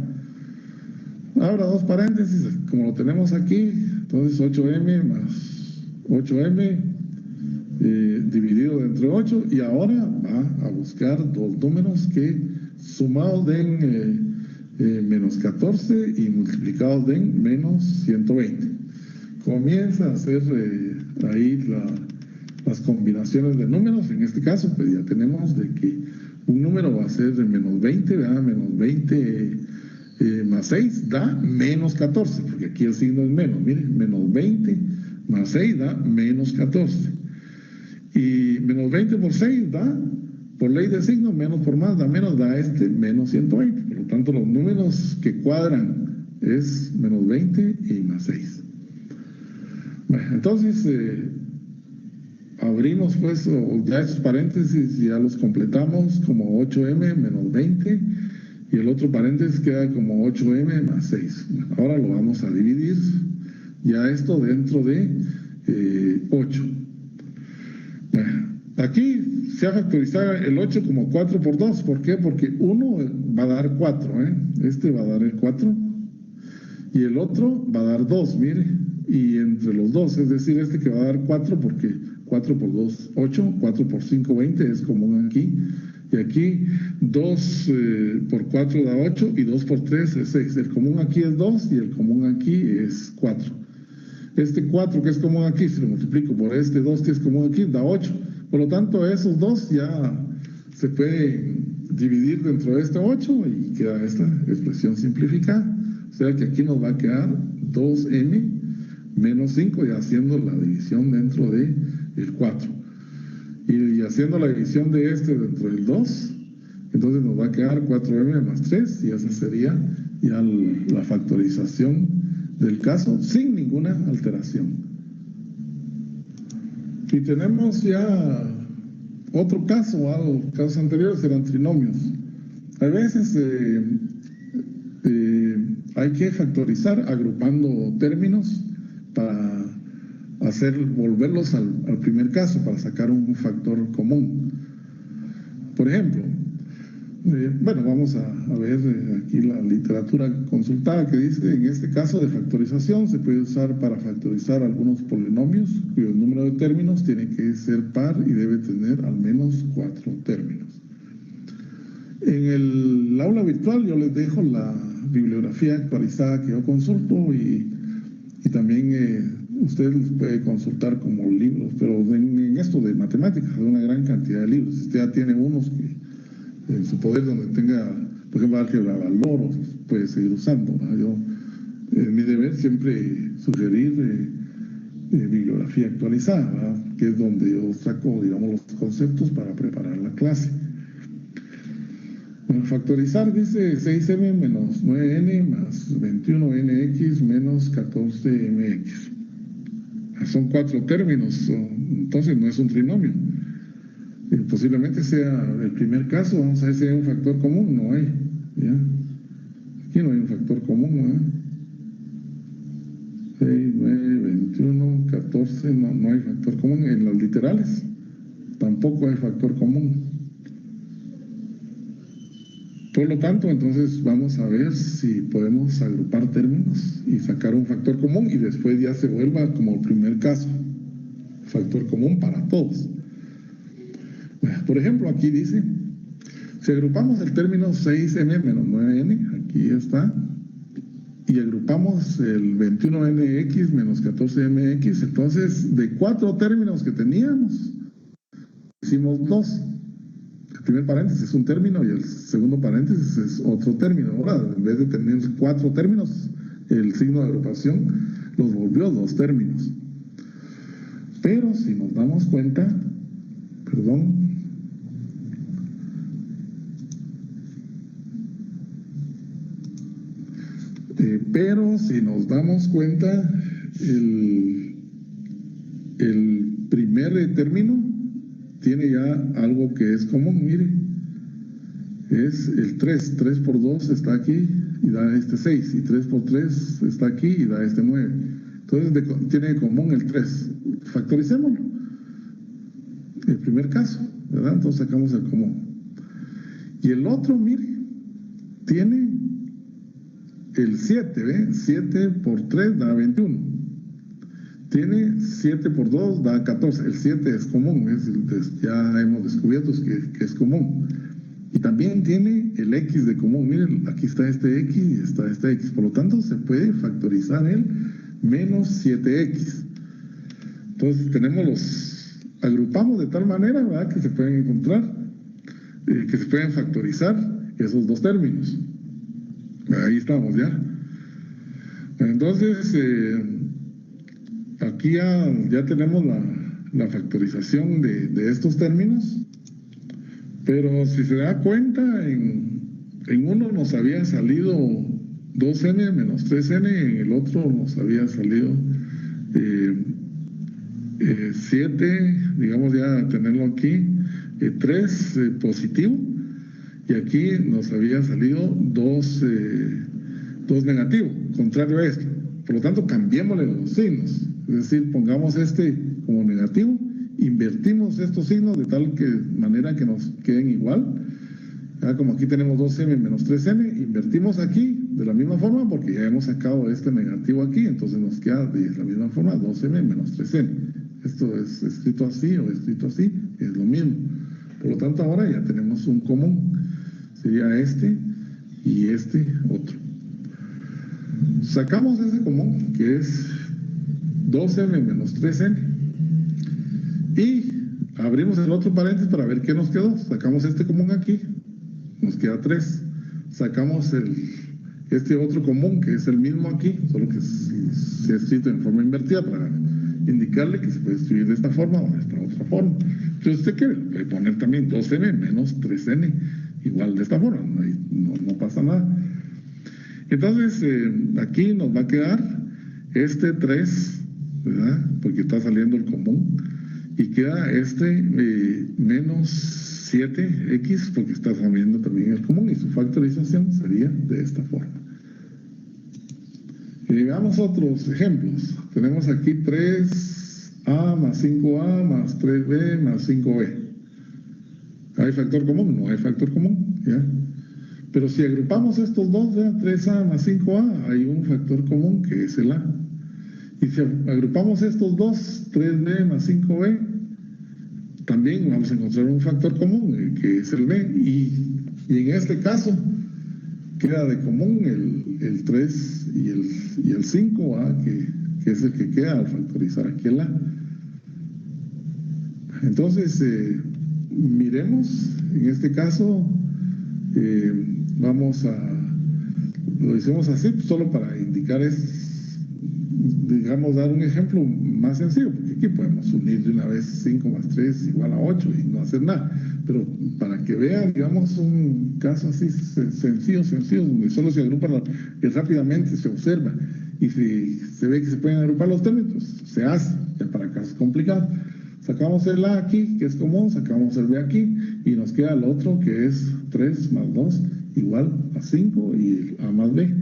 Abra dos paréntesis, como lo tenemos aquí, entonces 8m más 8m dividido entre 8 y ahora va a buscar dos números que sumados den menos 14 y multiplicados den menos 120. Comienza a hacer ahí las combinaciones de números. En este caso, pues ya tenemos de que un número va a ser de menos 20, ¿verdad? Menos 20 más 6 da menos 14, porque aquí el signo es menos. Miren, menos 20 más 6 da menos 14. Y menos 20 por 6 da, por ley de signo, menos por más da menos, da menos 120. Por lo tanto, los números que cuadran es menos 20 y más 6. Bueno, entonces abrimos pues ya estos paréntesis, ya los completamos como 8m menos 20 y el otro paréntesis queda como 8m más 6. Ahora lo vamos a dividir ya esto dentro de 8. Bueno, aquí se va a factorizar el 8 como 4 por 2. ¿Por qué? Porque uno va a dar 4, este va a dar el 4 y el otro va a dar 2, mire, y entre los dos, es decir, este que va a dar 4 porque 4 por 2, 8, 4 por 5, 20, es común aquí. Y aquí 2 por 4 da 8 y 2 por 3 es 6. El común aquí es 2 y el común aquí es 4. Este 4 que es común aquí, si lo multiplico por este 2 que es común aquí, da 8. Por lo tanto, esos dos ya se pueden dividir dentro de este 8 y queda esta expresión simplificada. O sea que aquí nos va a quedar 2m menos 5 y haciendo la división dentro de el 4 y haciendo la división de este dentro del 2, entonces nos va a quedar 4m más 3 y esa sería ya la factorización del caso sin ninguna alteración. Y tenemos ya otro caso, los casos anteriores eran trinomios. A veces hay que factorizar agrupando términos para volverlos al primer caso, para sacar un factor común. Por ejemplo, Bueno, vamos a ver aquí la literatura consultada que dice, en este caso de factorización se puede usar para factorizar algunos polinomios cuyo número de términos tiene que ser par y debe tener al menos 4 términos. En el aula virtual yo les dejo la bibliografía actualizada que yo consulto y también ustedes pueden consultar como libros, pero en esto de matemáticas hay una gran cantidad de libros. Usted ya tiene unos que en su poder donde tenga, por ejemplo, álgebra de valor, puede seguir usando, ¿no? Yo, mi deber siempre sugerir bibliografía actualizada, ¿verdad? Que es donde yo saco, digamos, los conceptos para preparar la clase. Bueno, factorizar dice 6m menos 9n más 21nx menos 14mx. Son 4 términos, entonces no es un trinomio. Posiblemente sea el primer caso, vamos a ver si hay un factor común, no hay, ¿ya? Aquí no hay un factor común, ¿verdad? 6, 9, 21, 14, no hay factor común. En los literales tampoco hay factor común. Por lo tanto, entonces vamos a ver si podemos agrupar términos y sacar un factor común y después ya se vuelva como el primer caso, factor común para todos. Por ejemplo, aquí dice, si agrupamos el término 6m menos 9n, aquí está, y agrupamos el 21nx menos 14mx, entonces de 4 términos que teníamos, hicimos 2. El primer paréntesis es un término y el segundo paréntesis es otro término. Ahora, en vez de tener 4 términos, el signo de agrupación los volvió 2 términos. Pero si nos damos cuenta, pero si nos damos cuenta, el primer término tiene ya algo que es común, mire, es el 3, 3 por 2 está aquí y da este 6, y 3 por 3 está aquí y da este 9. Entonces tiene en común el 3, factoricémoslo. El primer caso, ¿verdad? Entonces sacamos el común. Y el otro, mire, tiene el 7, ¿ve? 7 por 3 da 21. Tiene 7 por 2 da 14. El 7 es común, ya hemos descubierto que es común. Y también tiene el x de común. Miren, aquí está este x y está este x. Por lo tanto, se puede factorizar el menos 7x. Entonces, agrupamos de tal manera, ¿verdad?, que se pueden encontrar, que se pueden factorizar esos 2 términos. Ahí estamos ya. Entonces, aquí ya tenemos la factorización de estos términos, pero si se da cuenta, en uno nos había salido 2n menos 3n, en el otro nos había salido 7, digamos ya tenerlo aquí, 3 positivo, y aquí nos había salido 2 negativo, contrario a esto. Por lo tanto, cambiémosle los signos. Es decir, pongamos este como negativo, invertimos estos signos de tal manera que nos queden igual. Como aquí tenemos 2m menos 3n, invertimos aquí de la misma forma porque ya hemos sacado este negativo aquí, entonces nos queda de la misma forma 2m menos 3n. Esto es escrito así o escrito así, es lo mismo. Por lo tanto, ahora ya tenemos un común. Sería este y este otro. Sacamos ese común, que es 2m menos 3n, y abrimos el otro paréntesis para ver qué nos quedó. Sacamos este común aquí, nos queda 3. Sacamos este otro común, que es el mismo aquí, solo que se ha escrito en forma invertida para indicarle que se puede escribir de esta forma o de esta otra forma. Entonces usted quiere poner también 2m menos 3n, igual de esta forma, no pasa nada. Entonces, aquí nos va a quedar este 3, ¿verdad?, porque está saliendo el común, y queda este menos 7x, porque está saliendo también el común, y su factorización sería de esta forma. Veamos otros ejemplos. Tenemos aquí 3a más 5a más 3b más 5b. ¿Hay factor común? No hay factor común, ¿ya? Pero si agrupamos estos dos, ¿ya? 3A más 5A, hay un factor común que es el A. Y si agrupamos estos dos, 3B más 5B, también vamos a encontrar un factor común, que es el B. Y en este caso, queda de común el 3 y el 5A, que es el que queda al factorizar aquí el A. Entonces, miremos, en este caso, lo hicimos así, solo para indicar, digamos, dar un ejemplo más sencillo, porque aquí podemos unir de una vez 5 más 3 igual a 8 y no hacer nada. Pero para que vean, digamos, un caso así sencillo, donde solo se agrupan y rápidamente se observa. Y si se ve que se pueden agrupar los términos, se hace, ya para casos complicados. Sacamos el A aquí, que es común, sacamos el B aquí, y nos queda el otro, que es 3 más 2, igual a 5, y A más B.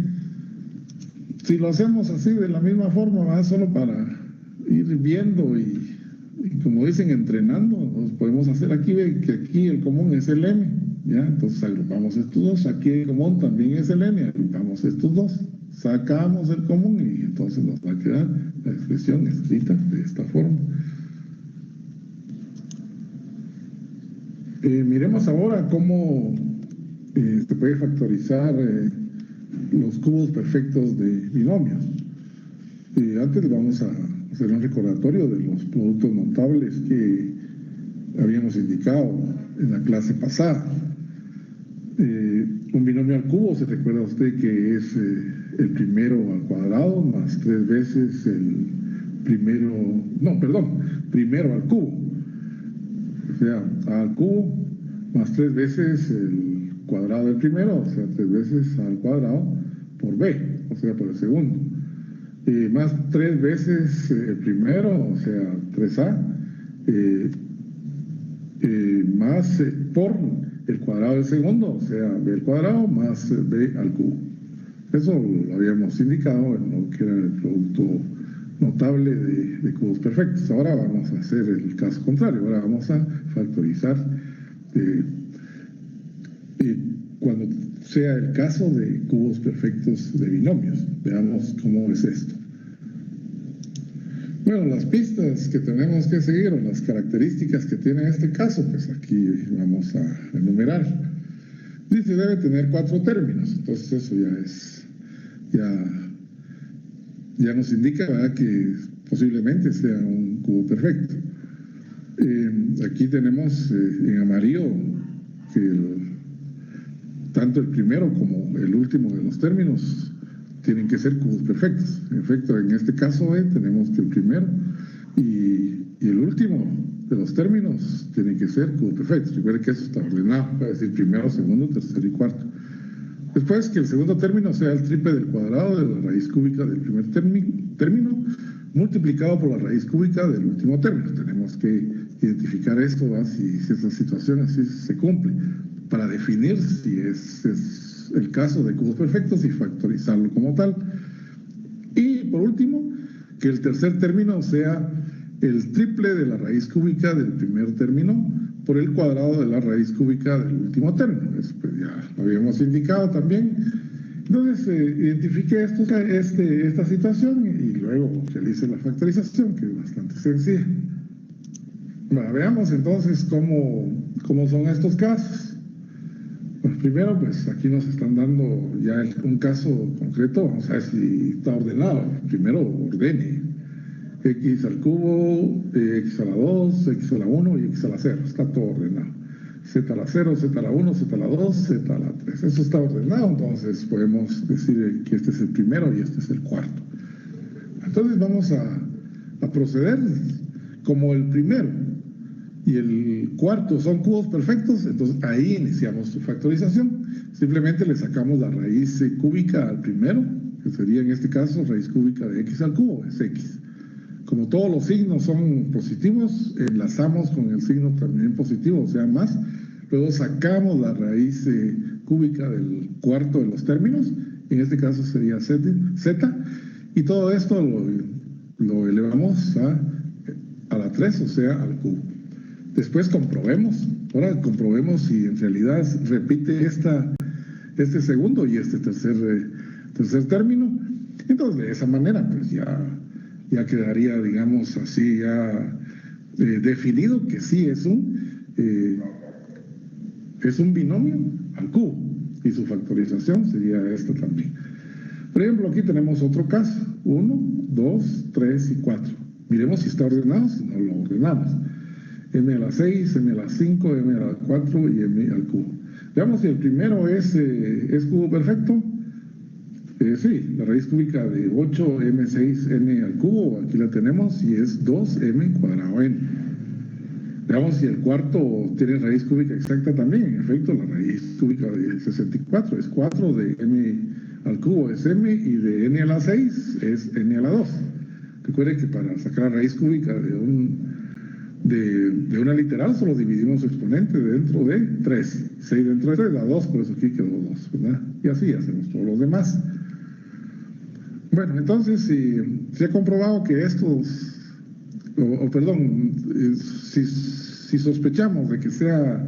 Si lo hacemos así, de la misma forma, va solo para ir viendo y como dicen, entrenando, nos podemos hacer aquí, que aquí el común es el M, ¿ya? Entonces agrupamos estos dos, aquí el común también es el M, agrupamos estos dos, sacamos el común y entonces nos va a quedar la expresión escrita de esta forma. Miremos ahora cómo se puede factorizar los cubos perfectos de binomios. Antes vamos a hacer un recordatorio de los productos notables que habíamos indicado en la clase pasada. Un binomio al cubo, se recuerda usted que es el primero al cuadrado más 3 veces primero al cubo. O sea, A al cubo más 3 veces el cuadrado del primero, o sea, 3 veces A al cuadrado por B, o sea, por el segundo. Más 3 veces el primero, o sea, 3A, más por el cuadrado del segundo, o sea, B al cuadrado más B al cubo. Eso lo habíamos indicado en lo que era el producto notable de cubos perfectos. Ahora vamos a hacer el caso contrario, ahora vamos a factorizar cuando sea el caso de cubos perfectos de binomios. Veamos cómo es esto. Bueno, las pistas que tenemos que seguir o las características que tiene este caso, pues aquí vamos a enumerar. Dice, debe tener 4 términos, entonces eso ya nos indica, ¿verdad?, que posiblemente sea un cubo perfecto. Aquí tenemos en amarillo que tanto el primero como el último de los términos tienen que ser cubos perfectos. En efecto, en este caso tenemos que el primero y el último de los términos tienen que ser cubos perfectos. Recuerde que eso está ordenado, es decir, primero, segundo, tercero y cuarto. Después, que el segundo término sea el triple del cuadrado de la raíz cúbica del primer término multiplicado por la raíz cúbica del último término. Tenemos que identificar esto, ¿va?, si esa situación así se cumple, para definir si es el caso de cubos perfectos y factorizarlo como tal. Y por último, que el tercer término sea el triple de la raíz cúbica del primer término por el cuadrado de la raíz cúbica del último término. Eso pues ya lo habíamos indicado también. Entonces identifique esta situación y luego realice la factorización, que es bastante sencilla. Bueno, veamos entonces cómo son estos casos. Pues primero, pues aquí nos están dando ya un caso concreto. Vamos a ver si está ordenado. Primero ordene x al cubo, x a la 2, x a la 1 y x a la 0. Está todo ordenado. Z a la 0, Z a la 1, Z a la 2, Z a la 3. Eso está ordenado, entonces podemos decir que este es el primero y este es el cuarto. Entonces vamos a proceder como el primero y el cuarto son cubos perfectos, entonces ahí iniciamos su factorización. Simplemente le sacamos la raíz cúbica al primero, que sería en este caso raíz cúbica de x al cubo, es x. Como todos los signos son positivos, enlazamos con el signo también positivo, o sea, más. Luego sacamos la raíz cúbica del cuarto de los términos, en este caso sería z, y todo esto lo elevamos a la 3, o sea, al cubo. Después comprobemos Ahora comprobemos si en realidad repite este segundo y este tercer término. Entonces, de esa manera, pues ya quedaría, digamos así, ya definido que sí es un binomio al cubo y su factorización sería esta también. Por ejemplo, aquí tenemos otro caso, 1, 2, 3 y 4. Miremos si está ordenado, si no lo ordenamos. M a la 6, M a la 5, M a la 4 y M al cubo. Veamos si el primero es cubo perfecto. Sí, la raíz cúbica de 8m6n al cubo, aquí la tenemos, y es 2m cuadrado n. Veamos si el cuarto tiene raíz cúbica exacta también. En efecto, la raíz cúbica de 64 es 4 de m al cubo es m, y de n a la 6 es n a la 2. Recuerde que para sacar la raíz cúbica de una literal solo dividimos su exponente dentro de 3. 6 dentro de 3 da 2, por eso aquí quedó 2, ¿verdad? Y así hacemos todos los demás. Bueno, entonces, si ha comprobado que estos, si sospechamos de que sea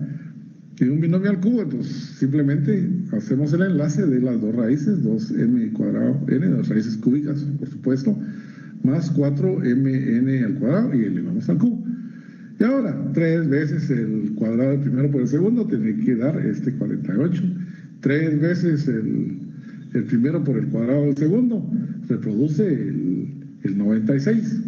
un binomio al cubo, entonces simplemente hacemos el enlace de las dos raíces, 2m cuadrado n, las raíces cúbicas, por supuesto, más 4mn al cuadrado y elevamos al cubo. Y ahora, 3 veces el cuadrado del primero por el segundo tiene que dar 48. 3 veces el primero por el cuadrado del segundo reproduce el 96.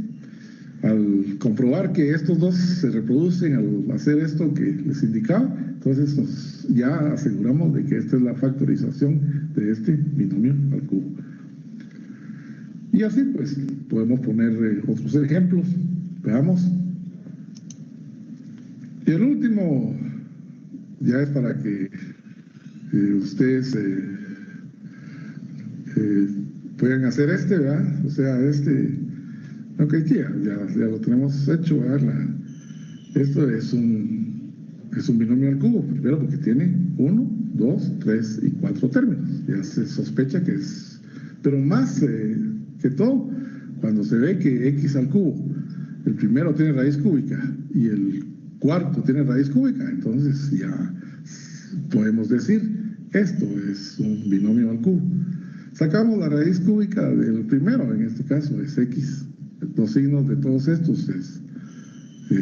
Al comprobar que estos dos se reproducen al hacer esto que les indicaba, entonces ya aseguramos de que esta es la factorización de este binomio al cubo. Y así pues podemos poner otros ejemplos. Veamos. Y el último ya es para que ustedes puedan hacer ¿verdad? O sea, ok, ya lo tenemos hecho, ¿verdad? Esto es un binomio al cubo, primero porque tiene 1, 2, 3 y 4 términos. Ya se sospecha que es, pero más que todo, cuando se ve que x al cubo, el primero tiene raíz cúbica y el cuarto tiene raíz cúbica, entonces ya podemos decir, esto es un binomio al cubo. Sacamos la raíz cúbica del primero, en este caso es x. Los signos de todos estos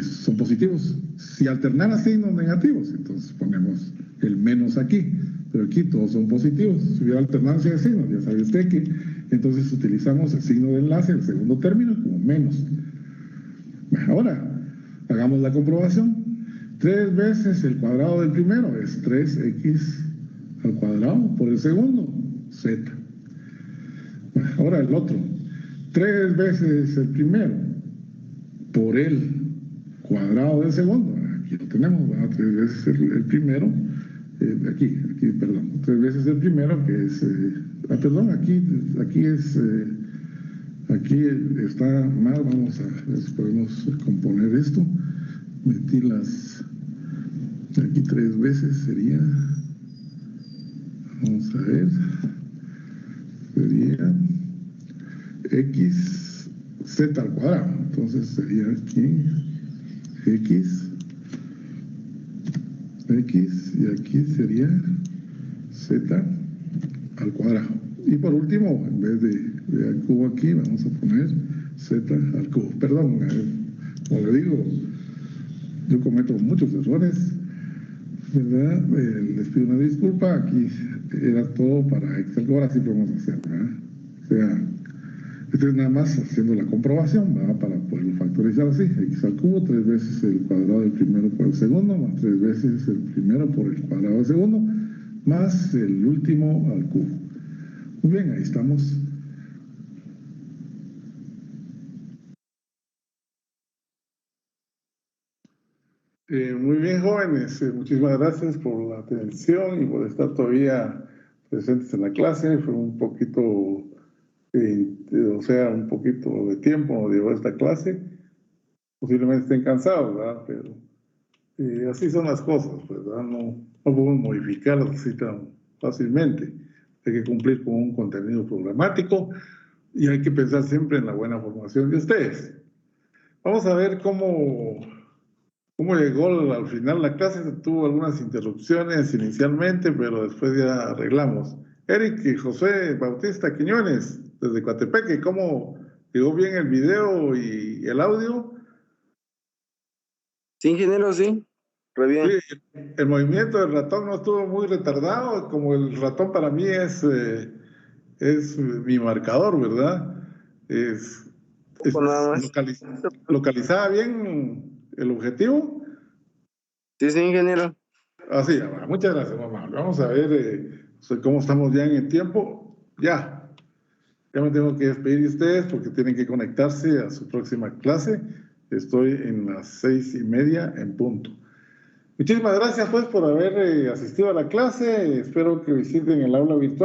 son positivos. Si alternaran signos negativos, entonces ponemos el menos aquí, pero aquí todos son positivos. Si hubiera alternancia de signos, ya sabe usted que entonces utilizamos el signo de enlace, el segundo término, como menos. Ahora, hagamos la comprobación. 3 veces el cuadrado del primero es 3x al cuadrado por el segundo, z. Ahora el otro. 3 veces el primero por el cuadrado del segundo. Aquí lo tenemos, ¿verdad? 3 veces el primero. Aquí, perdón. 3 veces el primero, que es... perdón, aquí está mal. Vamos a ver si podemos componer esto. Metí aquí 3 veces sería... Vamos a ver. Sería... x z al cuadrado, entonces sería aquí x y aquí sería z al cuadrado, y por último, en vez de al cubo aquí, vamos a poner z al cubo. Perdón, como le digo, yo cometo muchos errores, ¿verdad? Les pido una disculpa, aquí era todo para Excel, ahora sí podemos hacer, ¿verdad? O sea, esto es nada más haciendo la comprobación, ¿verdad? Para poderlo factorizar así. X al cubo, 3 veces el cuadrado del primero por el segundo, más 3 veces el primero por el cuadrado del segundo, más el último al cubo. Muy bien, ahí estamos. Muy bien, jóvenes. Muchísimas gracias por la atención y por estar todavía presentes en la clase. Fue un poquito... un poquito de tiempo nos llevó esta clase. Posiblemente estén cansados, ¿verdad? Pero así son las cosas, ¿verdad? No podemos modificarlas así tan fácilmente. Hay que cumplir con un contenido programático y hay que pensar siempre en la buena formación de ustedes. Vamos a ver cómo cómo llegó al final la clase. Tuvo algunas interrupciones inicialmente, pero después ya arreglamos. Eric y José Bautista Quiñones, desde Coatepeque, ¿cómo llegó bien el video y el audio? Sí, ingeniero, sí. Re bien. Sí, el movimiento del ratón no estuvo muy retardado, como el ratón para mí es mi marcador, ¿verdad? Nada más. ¿Localizaba bien el objetivo? Sí, sí, ingeniero. Sí, bueno, muchas gracias, mamá. Vamos a ver cómo estamos ya en el tiempo. Ya me tengo que despedir de ustedes porque tienen que conectarse a su próxima clase. Estoy en las 6:30 en punto. Muchísimas gracias pues por haber asistido a la clase. Espero que visiten el aula virtual.